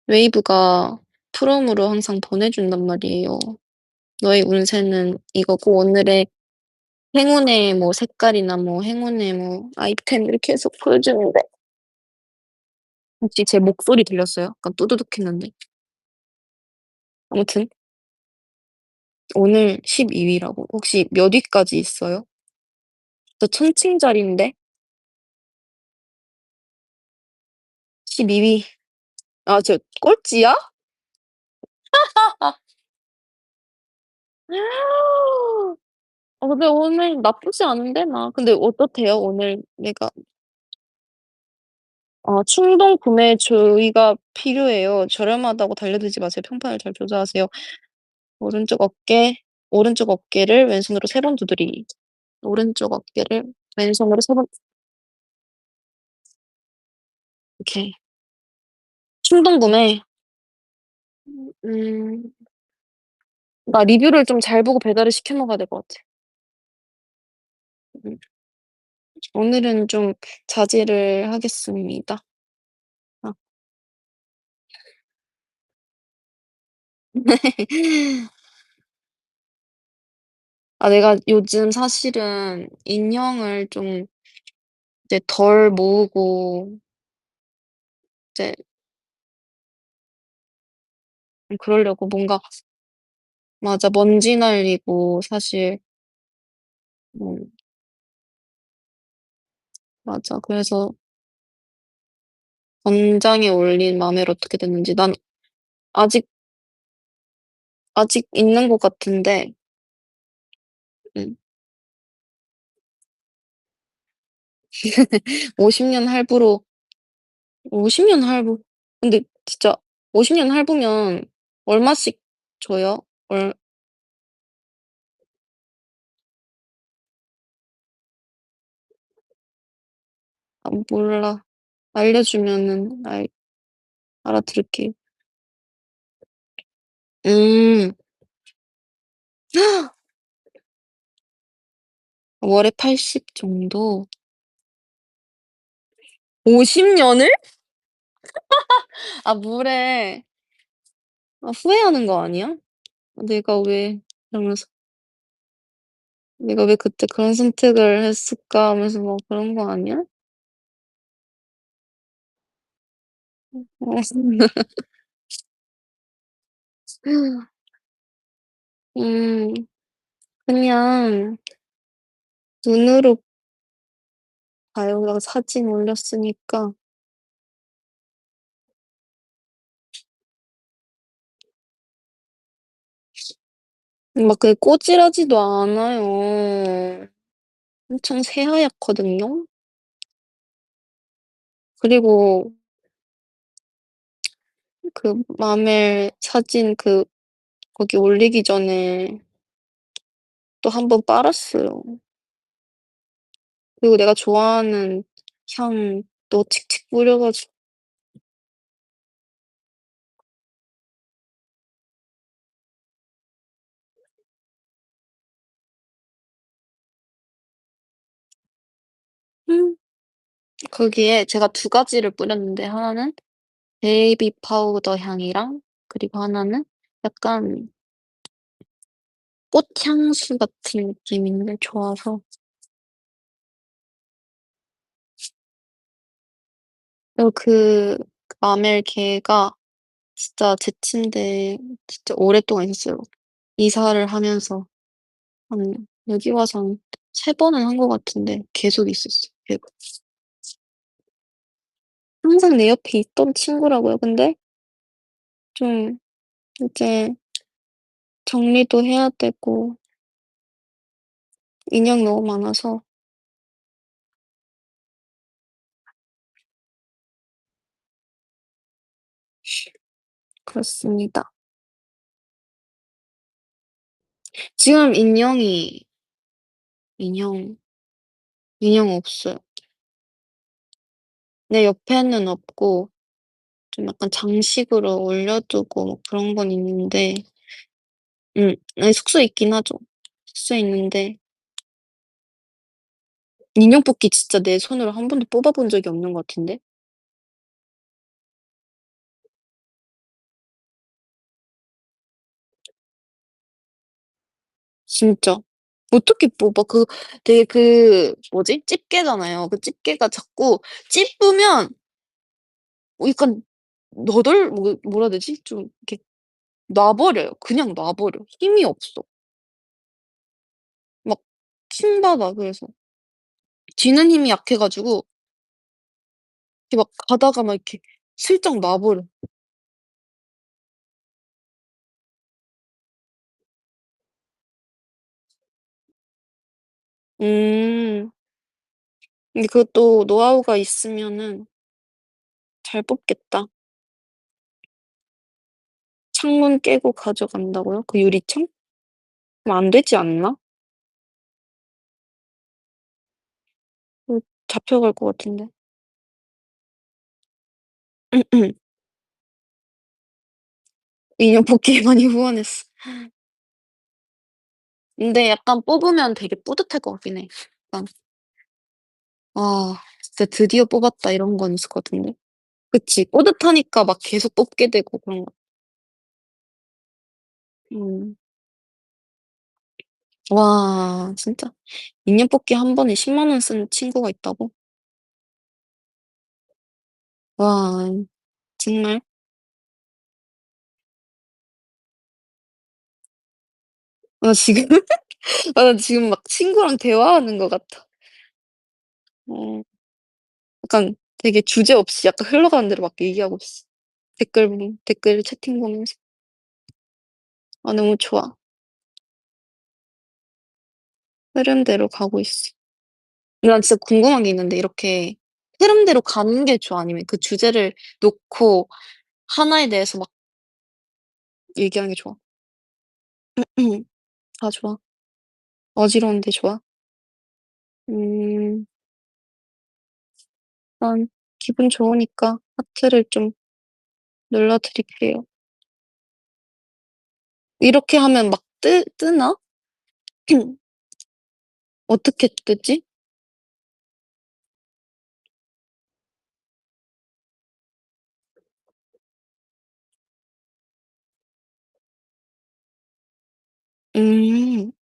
A: 웨이브가 프롬으로 항상 보내준단 말이에요. "너의 운세는 이거고 오늘의 행운의 뭐 색깔이나 뭐 행운의 뭐 아이템" 이렇게 해서 보여주는데 혹시 제 목소리 들렸어요? 약간 또드득했는데. 아무튼 오늘 12 위라고. 혹시 몇 위까지 있어요? 저 천칭잘인데 12 위. 아 저 꼴찌야? 근데 오늘 나쁘지 않은데 나. 근데 어떻대요? 오늘 내가 충동 구매 주의가 필요해요. 저렴하다고 달려들지 마세요. 평판을 잘 조사하세요. 오른쪽 어깨 오른쪽 어깨를 왼손으로 3번 두드리기. 오른쪽 어깨를 왼손으로 세 번 이렇게 충동구매. 음. 나 리뷰를 좀 잘 보고 배달을 시켜 먹어야 될 것 같아. 음. 오늘은 좀 자제를 하겠습니다. 아. 아 내가 요즘 사실은 인형을 좀 이제 덜 모으고 이제 그러려고 뭔가 맞아. 먼지 날리고 사실 음 맞아. 그래서 권장에 올린 맘에로 어떻게 됐는지 난 아직 아직 있는 것 같은데 음 50년 할부로 50년 할부 근데 진짜 50년 할부면 얼마씩 줘요? 얼 아 몰라. 알려주면은 알아들을게요. 음. 월에 80 정도? 50 년을? 아 뭐래. 아 후회하는 거 아니야? '내가 왜' 이러면서 '내가 왜 그때 그런 선택을 했을까?' 하면서 막 그런 거 아니야? 어. 음. 그냥 눈으로 봐요. 내가 사진 올렸으니까. 막 그게 꼬질하지도 않아요. 엄청 새하얗거든요. 그리고 그 마멜 사진 거기 올리기 전에 또 한 번 빨았어요. 그리고 내가 좋아하는 향 또 칙칙 뿌려 가지고 음 거기에 제가 두 가지를 뿌렸는데 하나는 베이비 파우더 향이랑 그리고 하나는 약간 꽃향수 같은 느낌인데 좋아서 그리고 그 마멜 걔가 진짜 제 침대에 진짜 오랫동안 있었어요. 이사를 하면서 한 여기 와서 한 3 번은 한 것 같은데 계속 있었어요 걔가. 항상 내 옆에 있던 친구라고요. 근데 좀 이제 정리도 해야 되고 인형 너무 많아서 그렇습니다. 지금 인형 인형 없어요. 내 옆에는 없고 좀 약간 장식으로 올려 두고 뭐 그런 건 있는데 아니 숙소에 있긴 하죠. 숙소에 있는데 인형 뽑기 진짜 내 손으로 한 번도 뽑아 본 적이 없는 것 같은데. 진짜. 어떻게 뽑아? 되게 뭐지? 집게잖아요. 그 집게가 자꾸 찝으면 약간 뭐라 해야 되지? 좀 이렇게 놔 버려요. 그냥 놔 버려. 힘이 없어. 막 킹받아 그래서. 쥐는 힘이 약해 가지고 이렇게 막 가다가 막 이렇게 슬쩍 놔 버려. 음. 근데 그것도 노하우가 있으면은 잘 뽑겠다. 창문 깨고 가져간다고요? 그 유리창? 그럼 안 되지 않나? 잡혀갈 것 같은데. 인형 뽑기에 많이 후원했어. 근데 약간 뽑으면 되게 뿌듯할 것 같긴 해. 약간 '아 진짜 드디어 뽑았다.' 이런 건 있을 것 같은데. 그치. 뿌듯하니까 막 계속 뽑게 되고 그런 거. 음. 와 진짜 인형 뽑기 한 번에 10만 원 쓴 친구가 있다고? 와 정말? 나 지금 나 지금 막 친구랑 대화하는 것 같아. 어 약간 되게 주제 없이 약간 흘러가는 대로 막 얘기하고 있어. 댓글 채팅 보면서. 아 너무 좋아. 흐름대로 가고 있어. 근데 난 진짜 궁금한 게 있는데 이렇게 흐름대로 가는 게 좋아? 아니면 그 주제를 놓고 하나에 대해서 막 얘기하는 게 좋아? 다 좋아. 어지러운데 좋아? 음. 난 기분 좋으니까 하트를 좀 눌러 드릴게요. 이렇게 하면 막 뜨나? 어떻게 뜨지?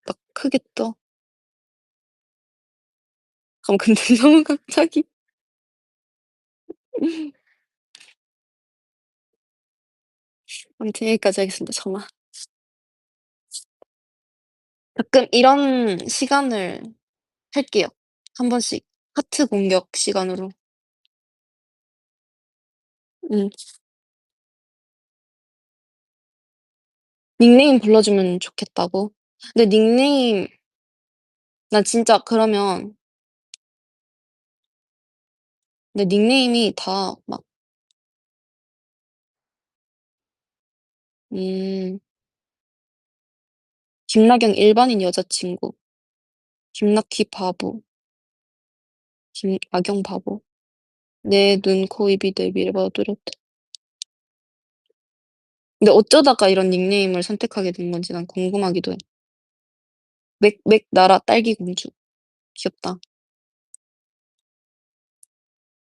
A: 막 크게 떠. 근데 너무 갑자기 아무튼 여기까지 하겠습니다. 정말. 가끔 이런 시간을 할게요. 한 번씩 하트 공격 시간으로. 음. 닉네임 불러주면 좋겠다고? 근데 닉네임 나 진짜 그러면 내 닉네임이 다 막 음 김나경 일반인 여자친구, 김나키 바보, 김아경 바보, 내 눈, 코, 입이 내 미래보다 뚜렷해. 근데 어쩌다가 이런 닉네임을 선택하게 된 건지 난 궁금하기도 해. 나라 딸기 공주. 귀엽다.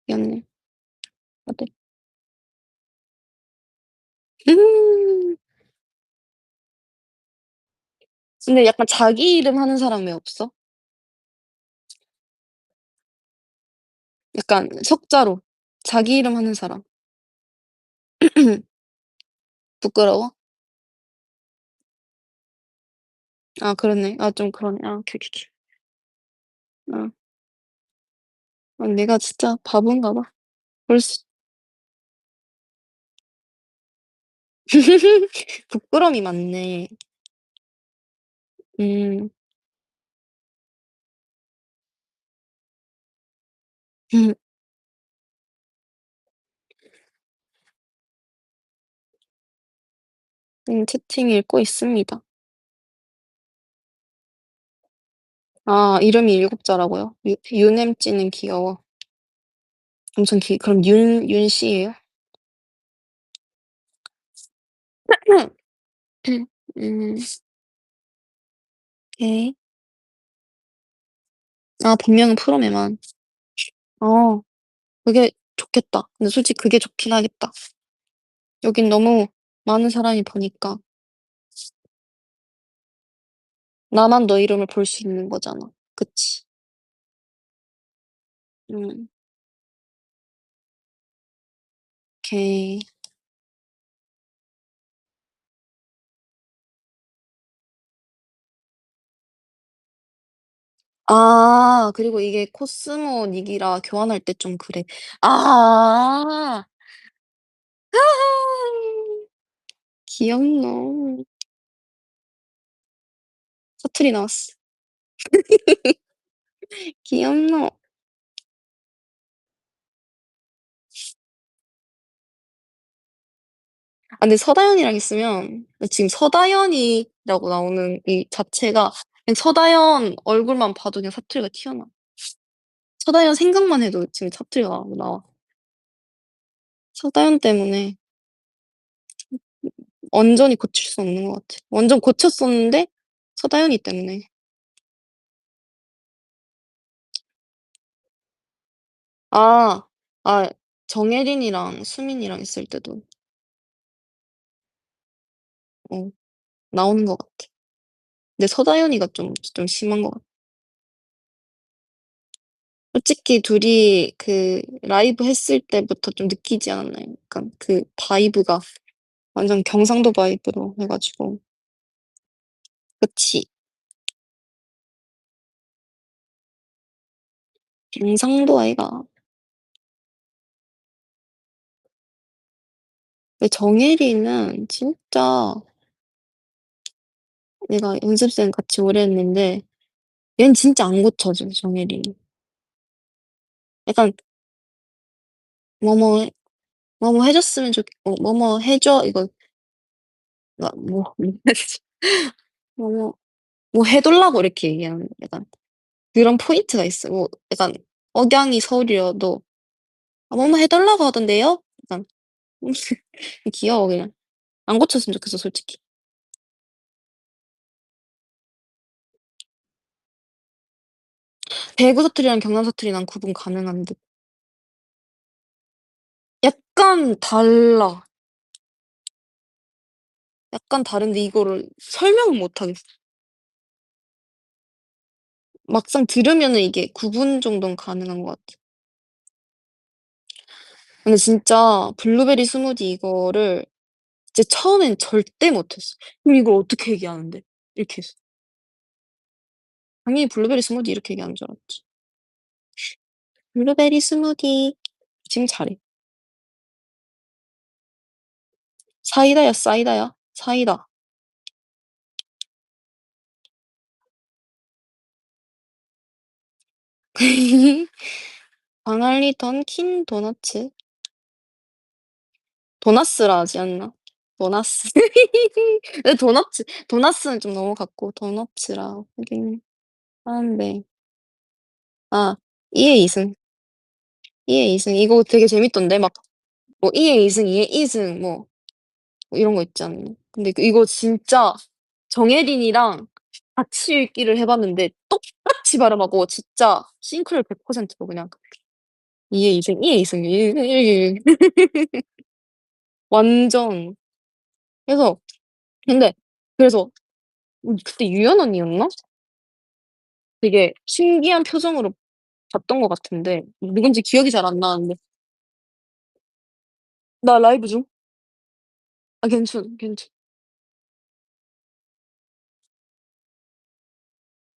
A: 귀엽네. 다들. 음. 근데 약간 자기 이름 하는 사람 왜 없어? 약간 석자로 자기 이름 하는 사람. 부끄러워? 아 그러네. 아 좀 그러네. 아 오케이, 오케이, 오케이. 아. 아 내가 진짜 바본가 봐. 그럴 수 부끄러움이 많네. 음. 음. 채팅 읽고 있습니다. 아 이름이 7 자라고요? 유냄찌는 귀여워. 엄청 그럼 윤 씨예요? 음. 오케이. 아 본명은 프롬에만. 어 그게 좋겠다. 근데 솔직히 그게 좋긴 하겠다. 여긴 너무 많은 사람이 보니까 나만 너 이름을 볼 수 있는 거잖아. 그치? 음. 오케이. 아 그리고 이게 코스모 닉이라 교환할 때 좀 그래. 아. 귀엽노. 사투리 나왔어. 귀엽노. 아 근데 서다연이랑 있으면 나 지금 서다연이라고 나오는 이 자체가 그냥 서다연 얼굴만 봐도 그냥 사투리가 튀어나와. 서다현 생각만 해도 지금 사투리가 나와. 서다현 때문에 완전히 고칠 수 없는 것 같아. 완전 고쳤었는데 서다현이 때문에. 아, 아, 정혜린이랑 수민이랑 있을 때도 어, 나오는 것 같아. 근데 서다현이가 좀 심한 것 같아. 솔직히 둘이 그 라이브 했을 때부터 좀 느끼지 않았나요? 약간 그 바이브가 완전 경상도 바이브로 해가지고. 그치. 경상도 아이가. 근데 정혜리는 진짜 내가 연습생 같이 오래 했는데 얘는 진짜 안 고쳐져, 정혜리. 약간 뭐뭐 뭐뭐 해줬으면 뭐뭐 해줘 이거 뭐 뭐뭐 뭐 해달라고 이렇게 얘기하는 약간 그런 포인트가 있어. 뭐 약간 억양이 서울이어도 뭐뭐 해달라고 하던데요? 약간 귀여워 그냥. 안 고쳤으면 좋겠어 솔직히. 대구 사투리랑 경남 사투리 난 구분 가능한 듯. 약간 달라. 약간 다른데 이거를 설명을 못 하겠어. 막상 들으면은 이게 구분 정도는 가능한 것 같아. 근데 진짜 블루베리 스무디 이거를 진짜 처음엔 절대 못했어. 그럼 이걸 어떻게 얘기하는데? 이렇게 했어. 당연히 블루베리 스무디 이렇게 얘기하는 줄 알았지. 블루베리 스무디. 지금 잘해. 사이다야, 사이다야. 사이다. 광안리 던킨 도너츠. 도나스라 하지 않나? 도나스. 근데 도나스는 좀 넘어갔고, 도너츠라 하긴 하는데. 아, 이해 이승. 이해 이승. 이거 되게 재밌던데? 막, 뭐, 이해 이승, 이해 이승, 뭐 이런 거 있지 않나? 근데 이거 진짜 정혜린이랑 같이 읽기를 해봤는데, 똑같이 발음하고, 진짜 싱크로율 100%로 그냥, 이해 이승, 이해 이승, 이해, 완전. 그래서, 근데, 그래서, 그때 유연 언니였나? 되게 신기한 표정으로 봤던 것 같은데 누군지 기억이 잘 안 나는데 나 라이브 중? 아 괜찮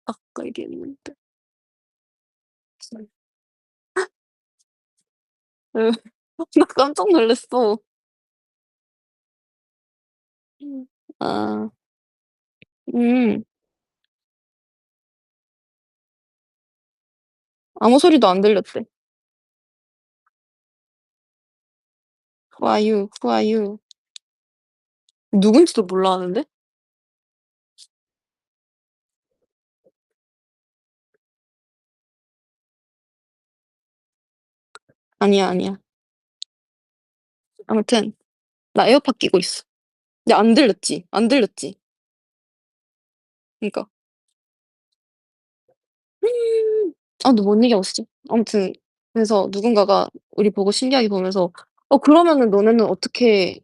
A: 아까 얘기했는데 응. 나 깜짝 놀랐어 아 음 아무 소리도 안 들렸대 Who are you? Who are you? 누군지도 몰라 하는데 아니야 아니야 아무튼 나 에어팟 끼고 있어 근데 안 들렸지 그니까 아, 너 뭔 얘기하고 있었지? 아무튼 그래서 누군가가 우리 보고 신기하게 보면서 그러면은 너네는 어떻게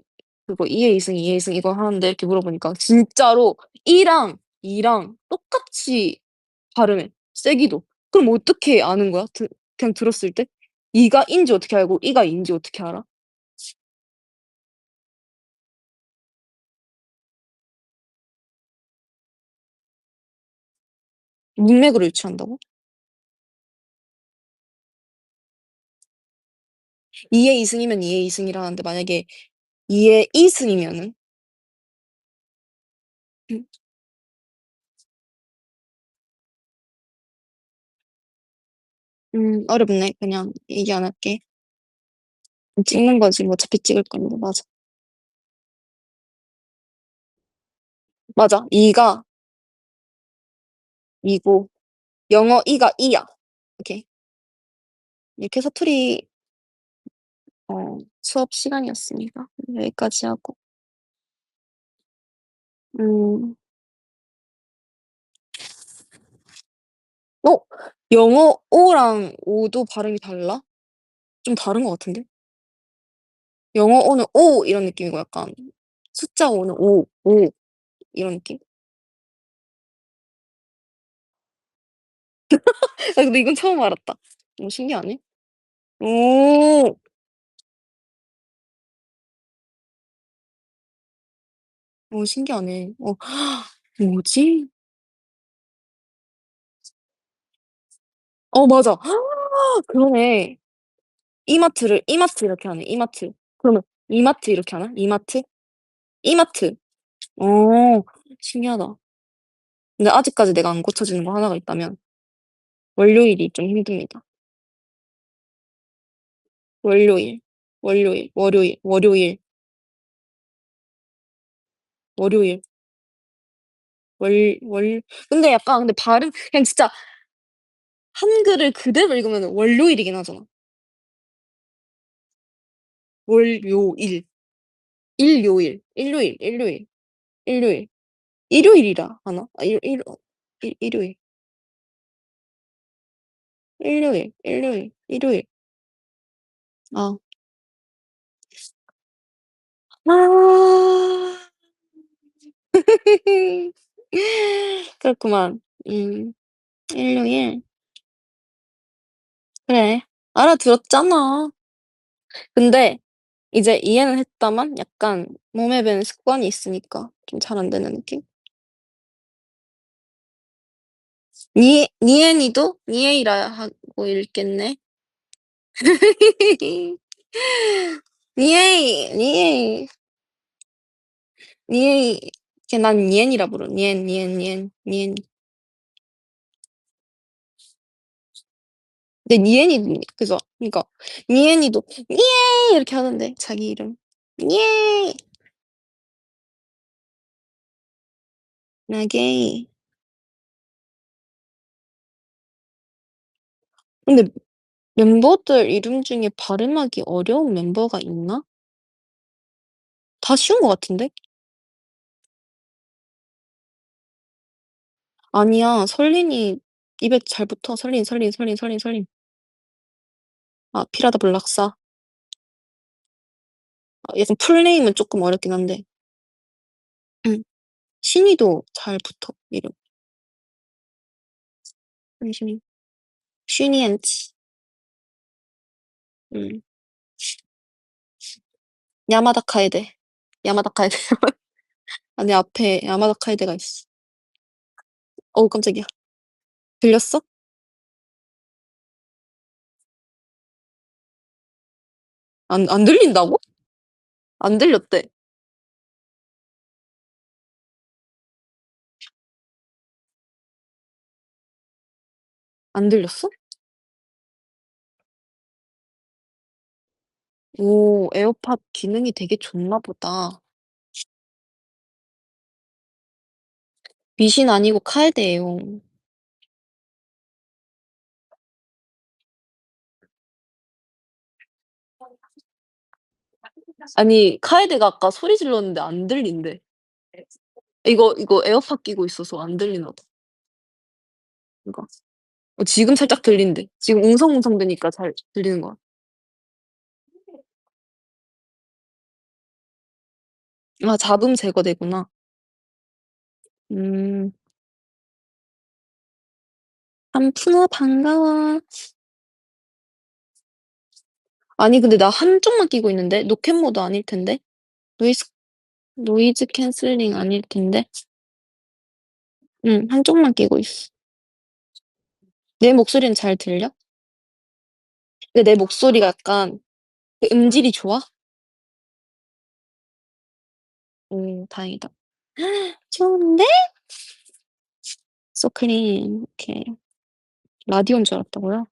A: 그거 2의 2승 2의 2승 이거 하는데 이렇게 물어보니까 진짜로 1랑 2랑 똑같이 발음해. 세기도. 그럼 어떻게 아는 거야? 그냥 들었을 때? 2가 인지 어떻게 알고 2가 인지 어떻게 알아? 문맥으로 유추한다고? 2의 2승이면 2의 2승이라는데 만약에 2의 2승이면은 어렵네. 그냥 얘기 안 할게. 찍는 거지. 뭐 어차피 찍을 건데. 맞아. 맞아. 2가 2고 영어 2가 2야. 오케이. 이렇게 사투리 수업 시간이었습니다. 여기까지 하고. 음. 어? 영어 오랑 오도 발음이 달라? 좀 다른 것 같은데? 영어 오는 오 이런 느낌이고 약간 숫자 오는 오 이런 느낌? 아 근데 이건 처음 알았다. 신기하네. 오. 신기하네. 뭐지? 맞아. 그러네. 이마트 이렇게 하네. 이마트. 그러면 이마트 이렇게 하나? 이마트? 이마트. 어 신기하다. 근데 아직까지 내가 안 고쳐지는 거 하나가 있다면 월요일이 좀 힘듭니다. 월요일, 월요일. 근데 약간 근데 발음 그냥 진짜 한글을 그대로 읽으면 월요일이긴 하잖아. 월요일. 일요일. 일요일이라 하나? 일요일. 일요일. 아. 아. 그렇구만. 일요일. 그래. 알아들었잖아. 근데 이제 이해는 했다만 약간 몸에 배는 습관이 있으니까 좀 잘 안 되는 느낌? 니엔이도 니에이라 하고 읽겠네. 니에이, 니에이, 니에이. 그냥 난 니엔이라 부르. 니엔. 근데 니엔이 그래서 그러니까 니엔이도 니에 이렇게 하는데 자기 이름. 니에 나게이. 근데 멤버들 이름 중에 발음하기 어려운 멤버가 있나? 다 쉬운 것 같은데? 아니야. 설린이 입에 잘 붙어. 설린. 아 피라다 블락사. 약간 풀네임은 쪼끔 어렵긴 한데. 응. 신이도 잘 붙어 이름. 한신이. 슈니엔치. 음. 야마다 카에데. 야마다 카에데. 아 내 앞에 야마다 카에데가 있어. 어우 깜짝이야. 들렸어? 안 들린다고? 안 들렸대. 안 들렸어? 오 에어팟 기능이 되게 좋나 보다. 미신 아니고 카에데예요. 아니 카에데가 아까 소리 질렀는데 안 들린대. 이거 에어팟 끼고 있어서 안 들리나 봐. 이거. 지금 살짝 들린대. 지금 웅성웅성대니까 잘 들리는 것 같아. 아 잡음 제거되구나. 음. 한푼어 반가워. 아니 근데 나 한쪽만 끼고 있는데 노캔 모드 아닐 텐데. 노이즈 노이즈 캔슬링 아닐 텐데. 응 한쪽만 끼고 있어. 내 목소리는 잘 들려? 근데 내 목소리가 약간 그 음질이 좋아? 오 다행이다. 좋은데? So clean. 오케이. 라디오인 줄 알았다고요?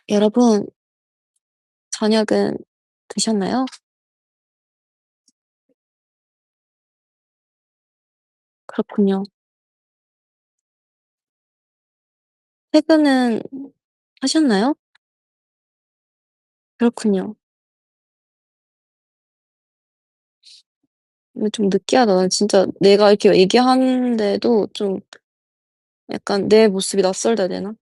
A: 여러분 저녁은 드셨나요? 그렇군요. 퇴근은 하셨나요? 그렇군요. 근데 좀 느끼하다. 난 진짜 내가 이렇게 얘기하는데도 좀 약간 내 모습이 낯설다 해야 되나?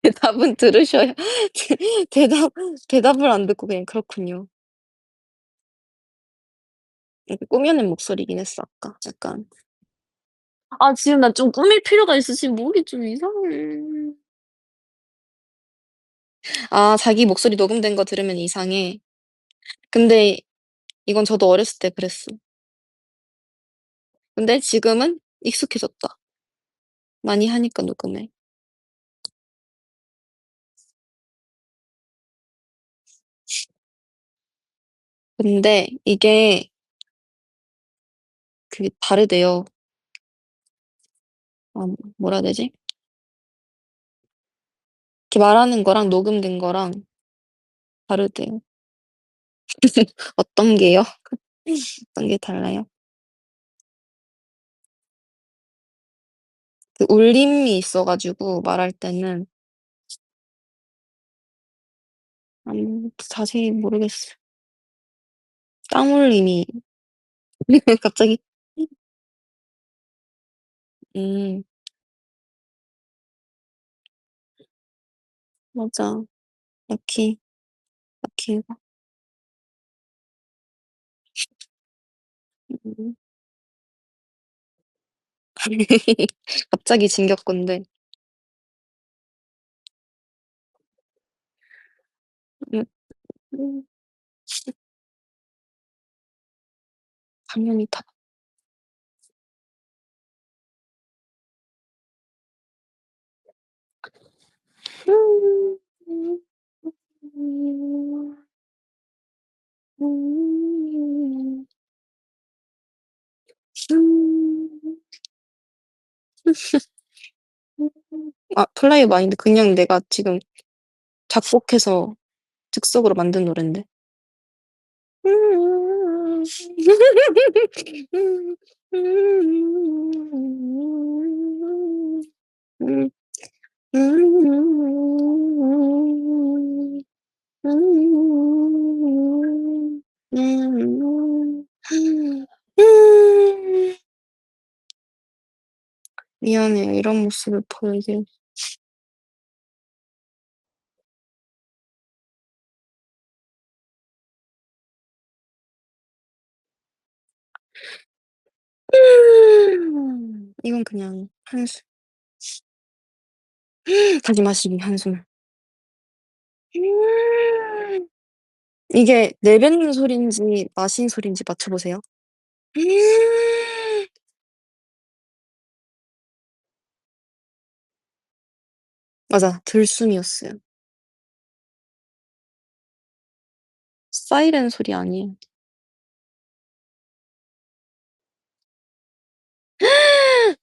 A: 대답은 들으셔야 대답 대답을 안 듣고 그냥 "그렇군요." 이렇게 꾸며낸 목소리긴 했어 아까 약간. 아 지금 나 좀 꾸밀 필요가 있어. 지금 목이 좀 이상해. 아 자기 목소리 녹음된 거 들으면 이상해. 근데 이건 저도 어렸을 때 그랬어. 근데 지금은 익숙해졌다. 많이 하니까 녹음을. 근데 이게 그게 다르대요. 뭐라 해야 되지? 이렇게 말하는 거랑 녹음된 거랑 다르대요. 어떤 게요? 어떤 게 달라요? 그 울림이 있어 가지고 말할 때는 자세히 모르겠어요. 땀 울림이 갑자기 음 맞아. 럭키, 럭키가 음. 갑자기 진격건데. 음 음 당연히 다 음. 음. 아 플라이 마인드 그냥 내가 지금 작곡해서 즉석으로 만든 노랜데. 미안해요. 이런 모습을 보이게 이건 그냥 한숨. 다시 마시기 한숨. 이게 내뱉는 소리인지 마신 소리인지 맞춰 보세요. 맞아. 들숨이었어요. 사이렌 소리 아니에요.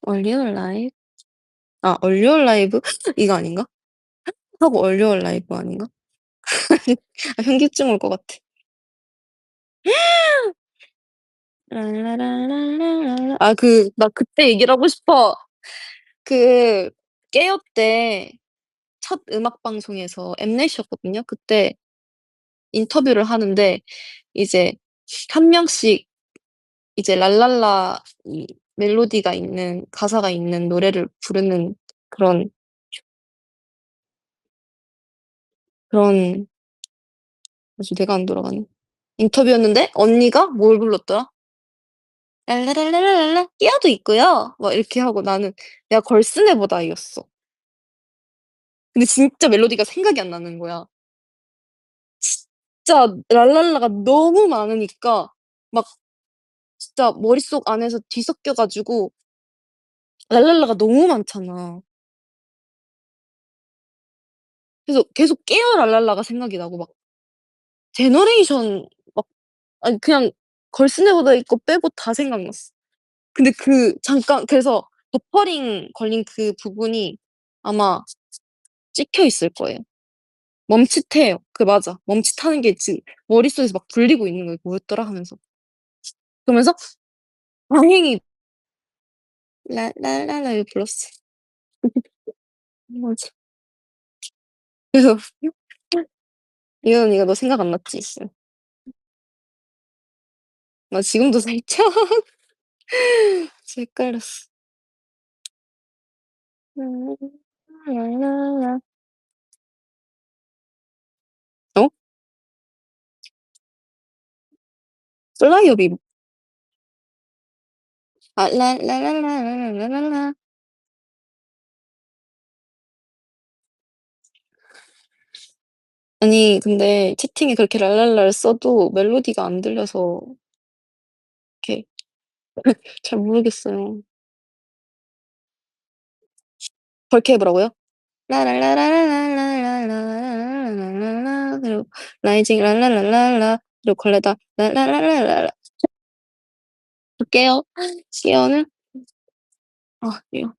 A: 얼리얼 라이브? 아 얼리얼 라이브 이거 아닌가? 하고 얼리얼 라이브 아닌가? 아 현기증 올 것 같아. 랄라랄랄랄랄라 아 나 그때 얘기를 하고 싶어. 그 깨요 때 첫 음악 방송에서 엠넷이었거든요. 그때 인터뷰를 하는데 이제 한 명씩 이제 랄랄라 이 멜로디가 있는 가사가 있는 노래를 부르는 그런 그런 아주 뇌가 안 돌아가네. 인터뷰였는데 언니가 뭘 불렀더라? 랄라랄라랄랄라 끼어도 있고요. 막 이렇게 하고 나는 내가 걸스네보다 이었어. 근데 진짜 멜로디가 생각이 안 나는 거야. 진짜 랄랄라가 너무 많으니까 막 진짜 머릿속 안에서 뒤섞여 가지고 랄랄라가 너무 많잖아. 그래서 계속 깨요 랄랄라가 생각이 나고 막 제너레이션 막 아니 그냥 걸스네보다 있고 빼고 다 생각났어. 근데 그 잠깐 그래서 버퍼링 걸린 그 부분이 아마 찍혀 있을 거예요. 멈칫해요. 맞아. 멈칫하는 게 지금 머릿속에서 막 굴리고 있는 거예요. '뭐였더라?' 하면서. 그러면서 다행히 랄랄랄라 이거 불렀어. 맞아. 그래서 이거 너 생각 안 났지? 나 지금도 살짝 헷갈렸어. 어? 플라이어비 아 랄랄랄랄랄랄랄라. 아니 근데 채팅에 그렇게 랄랄라를 써도 멜로디가 안 들려서 이렇게 잘 모르겠어요. 그렇게 해 보라고요? 라랄라라랄랄랄랄랄랄랄랄랄라 그리고 라이징 랄랄랄랄라 그리고 걸레다 랄랄랄랄랄라 볼게요. 시연은 이요.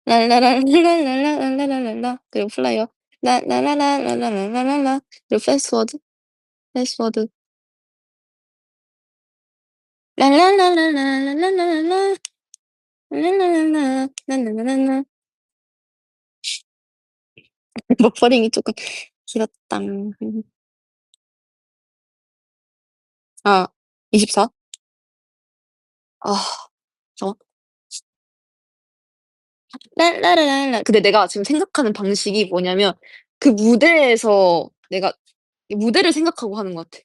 A: 랄라랄랄랄랄랄랄랄라 그리고 플라이어 라라라라라라라라라 그리고 패스워드 패스워드 랄랄랄랄랄랄랄랄라 랄랄랄라 랄랄랄라 버퍼링이 쪼끔 길었다. 아 24? 아 잠깐만. 랄라라랄라 근데 내가 지금 생각하는 방식이 뭐냐면 그 무대에서 내가 이 무대를 생각하고 하는 것 같아.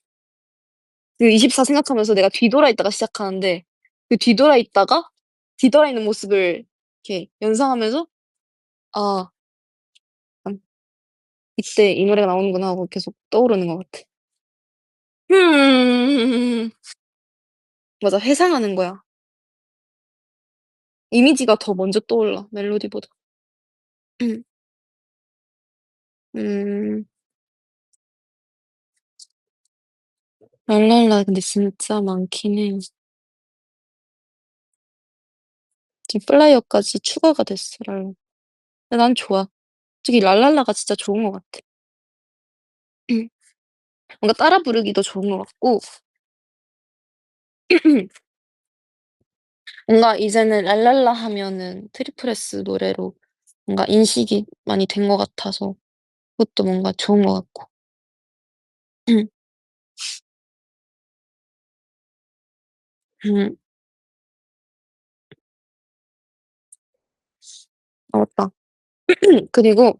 A: 그 24 생각하면서 내가 뒤돌아 있다가 시작하는데 그 뒤돌아 있는 모습을 이렇게 연상하면서 '아 이때 이 노래가 나오는구나.' 하고 계속 떠오르는 것 같아. 맞아. 회상하는 거야. 이미지가 더 먼저 떠올라 멜로디보다. 음. 랄랄라 근데 진짜 많긴 해. 지금 플라이어까지 추가가 됐어 랄라. 근데 난 좋아. 솔직히 랄랄라가 진짜 좋은 것 같아. 뭔가 따라 부르기도 좋은 것 같고 뭔가 이제는 랄랄라 하면은 트리플 S 노래로 뭔가 인식이 많이 된 것 같아서 그것도 뭔가 좋은 것 같고. 음. 아 맞다. 그리고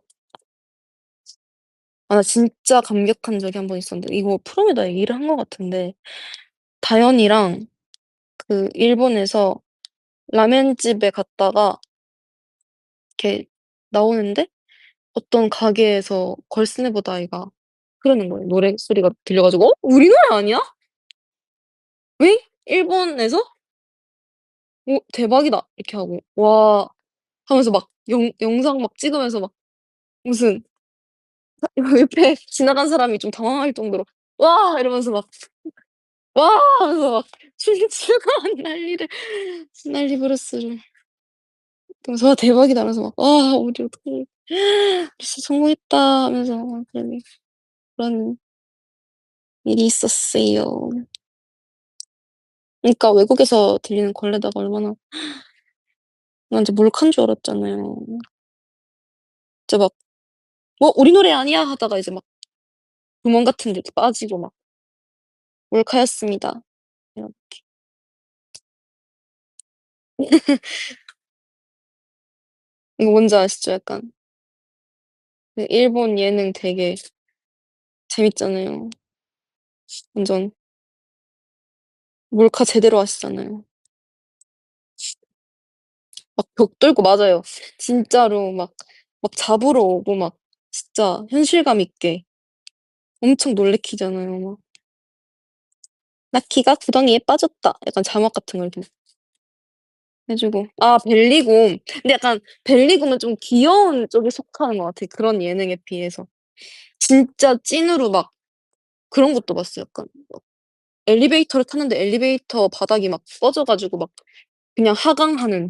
A: 나 진짜 감격한 적이 한 번 있었는데 이거 프롬에다 얘기를 한 것 같은데 다현이랑 그 일본에서 라멘집에 갔다가 이렇게 나오는데 어떤 가게에서 걸스 네버 다이가 흐르는 거예요. 노랫소리가 들려 가지고 '어? 우리 노래 아니야? 왜? 일본에서? 대박이다.' 이렇게 하고 '와.' 하면서 막 영상 막 찍으면서 막 무슨 옆에 지나간 사람이 좀 당황할 정도로 "와." 이러면서 막 "와." 하면서 막 춤추고 난리를 난리 브루스를 그러면서 "와 대박이다." 하면서 막 "와 우리 어떡해. 진짜 성공했다." 하면서 막 그런 일이 있었어요. 그러니까 외국에서 들리는 걸레다가 얼마나 나 진짜 몰카인 줄 알았잖아요. 진짜 막 "어 우리 노래 아니야." 하다가 이제 막 구멍 같은 데 빠지고 막 "몰카였습니다." 이렇게. 이거 뭔지 아시죠? 약간 그 일본 예능 되게 재밌잖아요. 완전 몰카 제대로 하시잖아요. 막 벽 뚫고 맞아요. 진짜로 막 잡으러 오고 막 진짜 현실감 있게 엄청 놀래키잖아요 막. "나키가 구덩이에 빠졌다." 약간 자막 같은 거 이렇게 해 주고 벨리곰. 근데 약간 벨리곰은 좀 귀여운 쪽에 속하는 것 같아 그런 예능에 비해서. 진짜 찐으로 막 그런 것도 봤어요. 약간 막 엘리베이터를 탔는데 엘리베이터 바닥이 막 꺼져 가지고 막 그냥 하강하는.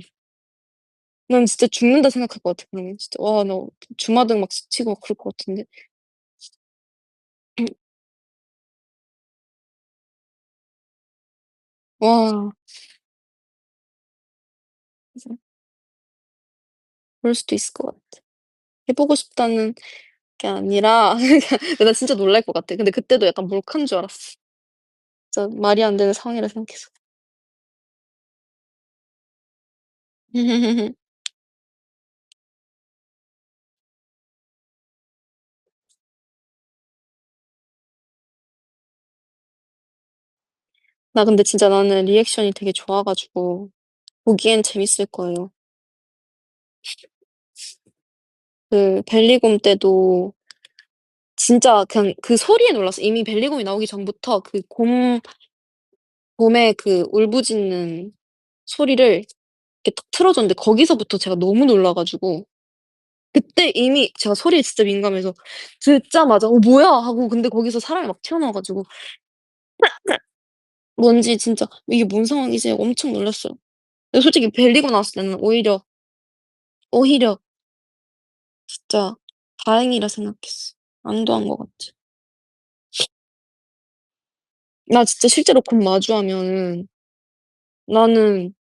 A: 난 진짜 죽는다 생각할 것 같아 그러면 진짜. 와 나 주마등 막 스치고 막 그럴 것 같은데. 와. 그럴 수도 있을 것 같아. 해 보고 싶다는 게 아니라 근데 나 진짜 놀랄 것 같아. 근데 그때도 약간 몰카인 줄 알았어. 진짜 말이 안 되는 상황이라 생각해서. 나 근데 진짜 나는 리액션이 되게 좋아 가지고 보기엔 재밌을 거예요. 그 벨리곰 때도 진짜 그냥 그 소리에 놀랐어. 이미 벨리곰이 나오기 전부터 그 곰의 그 울부짖는 소리를 이렇게 딱 틀어 줬는데 거기서부터 제가 너무 놀라 가지고 그때 이미 제가 소리에 진짜 민감해서 듣자마자 '어 뭐야?' 하고 근데 거기서 사람이 막 튀어나와 가지고 뭔지 진짜 '이게 뭔 상황이지?' 엄청 놀랐어요. 근데 솔직히 벨리고 나왔을 때는 오히려 진짜 다행이라 생각했어. 안도한 것 같아. 나 진짜 실제로 곰 마주하면은 나는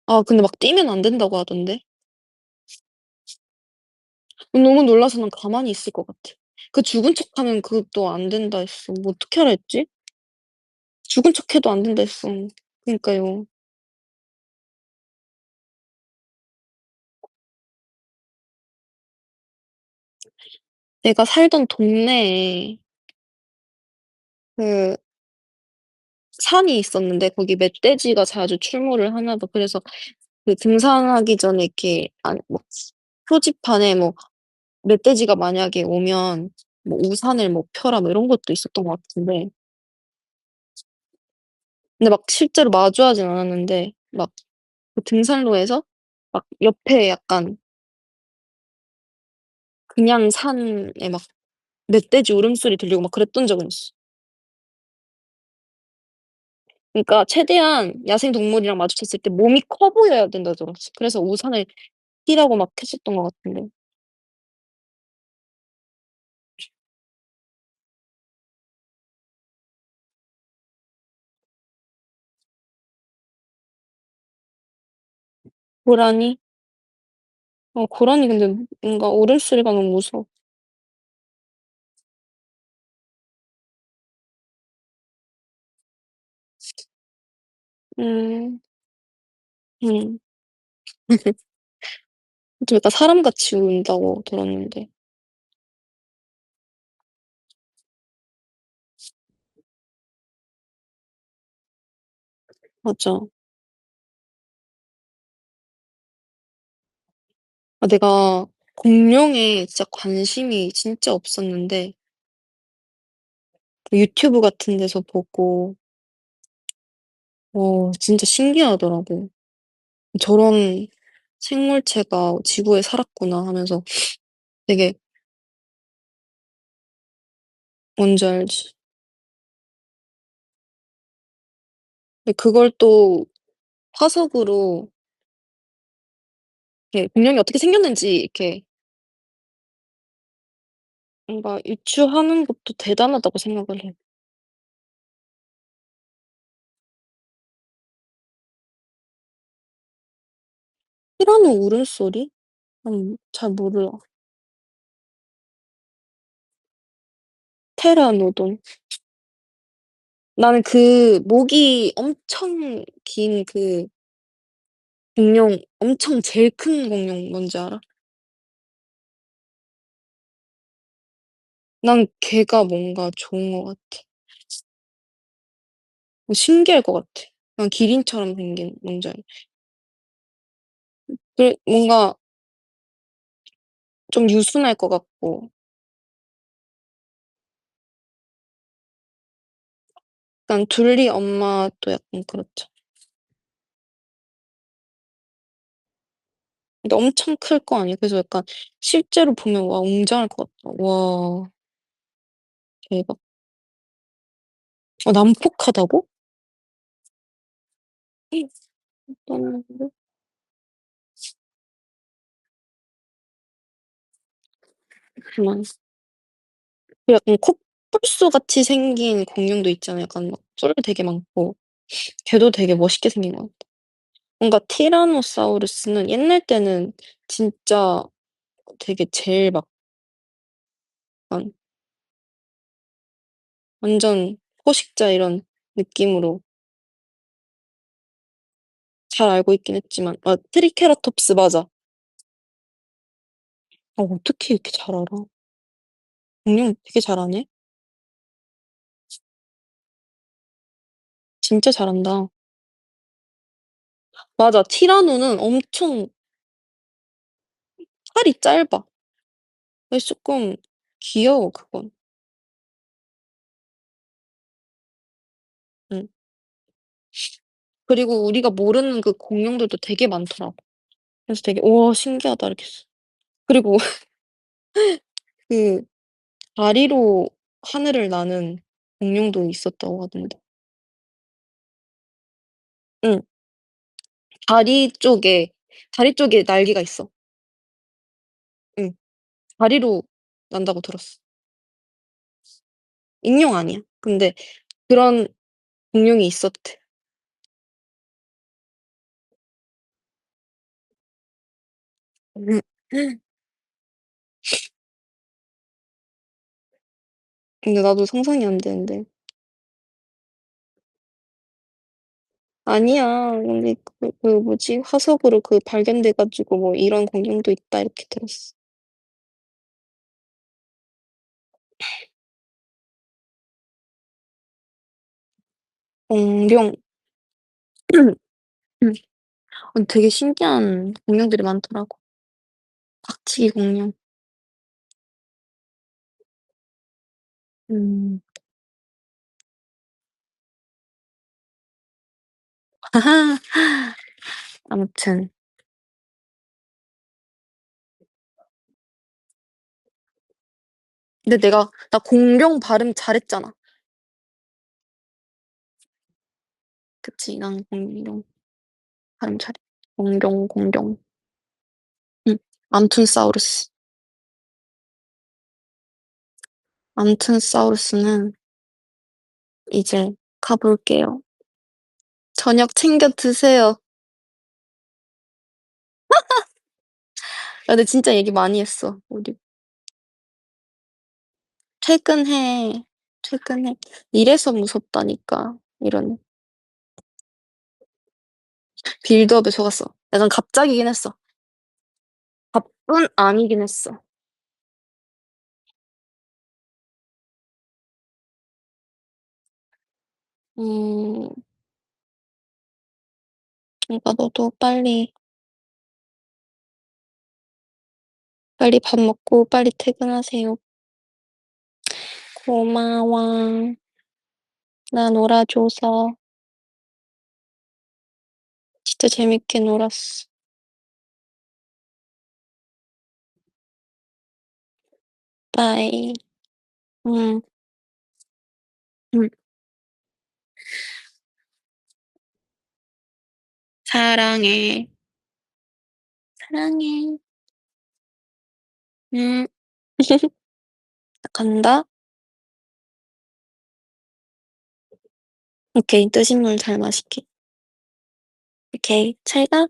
A: 아우 근데 막 뛰면 안 된다고 하던데. 너무 놀라서 난 가만히 있을 것 같아. 그 죽은 척하면 그것도 안 된다 했어. 뭐 어떻게 하라 했지? 죽은 척해도 안 된다 했어. 그니까요. 내가 살던 동네에 그 산이 있었는데 거기 멧돼지가 자주 출몰을 하나 봐. 그래서 그 등산하기 전에 이렇게 뭐 표지판에 뭐 멧돼지가 만약에 오면 뭐 "우산을 뭐 펴라." 뭐 이런 것도 있었던 것 같은데 근데 막 실제로 마주하진 않았는데 막 그 등산로에서 막 옆에 약간 그냥 산에 막 멧돼지 울음소리 들리고 막 그랬던 적은 있어. 그러니까 최대한 야생 동물이랑 마주쳤을 때 몸이 커 보여야 된다 들었어. 그래서 우산을 끼라고 막 했었던 것 같은데. 고라니? 고라니 근데 뭔가 울음소리가 너무 무서워. 음. 음. 좀 약간 사람같이 운다고 들었는데. 맞아. 내가 공룡에 진짜 관심이 진짜 없었는데 그 유튜브 같은 데서 보고 진짜 신기하더라고. '저런 생물체가 지구에 살았구나.' 하면서 되게 뭔지 알지? 근데 그걸 또 화석으로 이렇게 공룡이 어떻게 생겼는지 이렇게 뭔가 유추하는 것도 대단하다고 생각을 해. 피라노 울음소리? 잘 몰라. 테라노돈. 나는 그 목이 엄청 긴 그 공룡 엄청 제일 큰 공룡 뭔지 알아? 난 걔가 뭔가 좋은 것 같아. 신기할 것 같아. 그냥 기린처럼 생긴 뭔지 알지? 뭔가 좀 유순할 것 같고 약간 둘리 엄마도 약간 그렇죠. 근데 엄청 클 거 아니야. 그래서 약간 실제로 보면 와 웅장할 것 같다. 와 대박. 난폭하다고? 떴는데? 잠깐만. 그 약간 코뿔소 같이 생긴 공룡도 있잖아요. 약간 막 뿔 되게 많고. 걔도 되게 멋있게 생긴 것 같아. 뭔가 티라노사우루스는 옛날 때는 진짜 되게 제일 막 약간 완전 포식자 이런 느낌으로 잘 알고 있긴 했지만 트리케라톱스 맞아. 어떻게 이렇게 잘 알아? 공룡 되게 잘하네. 진짜 잘한다. 맞아. 티라노는 엄청 팔이 짧아. 그래서 쪼끔 귀여워 그건. 응. 그리고 우리가 모르는 그 공룡들도 되게 많더라고. 그래서 되게 '우와 신기하다.' 이렇게 했어. 그리고 그 다리로 하늘을 나는 공룡도 있었다고 하던데. 응. 다리 쪽에 날개가 있어. 응. 다리로 난다고 들었어. 익룡 아니야. 근데 그런 공룡이 있었대. 근데 나도 상상이 안 되는데. 아니야. 근데 뭐지 화석으로 발견돼 가지고 뭐 "이런 공룡도 있다." 이렇게 들었어. 공룡. 되게 신기한 공룡들이 많더라고. 박치기 공룡. 음. 아무튼 근데 나 공룡 발음 잘했잖아. 그치. 난 공룡 발음 잘해. 공룡. 응. 암툰사우루스. 암툰사우루스는 이제 가 볼게요. 저녁 챙겨 드세요. 근데 진짜 얘기 많이 했어 우리. 퇴근해. 퇴근해. 이래서 무섭다니까. 이런 빌드업에 속았어. 약간 갑작이긴 했어. 갑은 아니긴 했어. 음. 그러니까 너도 빨리 밥 먹고 빨리 퇴근하세요. 고마워. 나 놀아줘서 진짜 재밌게 놀았어. 빠이. 응. 응. 사랑해. 사랑해. 응. 나 간다. 오케이. 뜨신 물 잘 마실게. 오케이. 잘 가.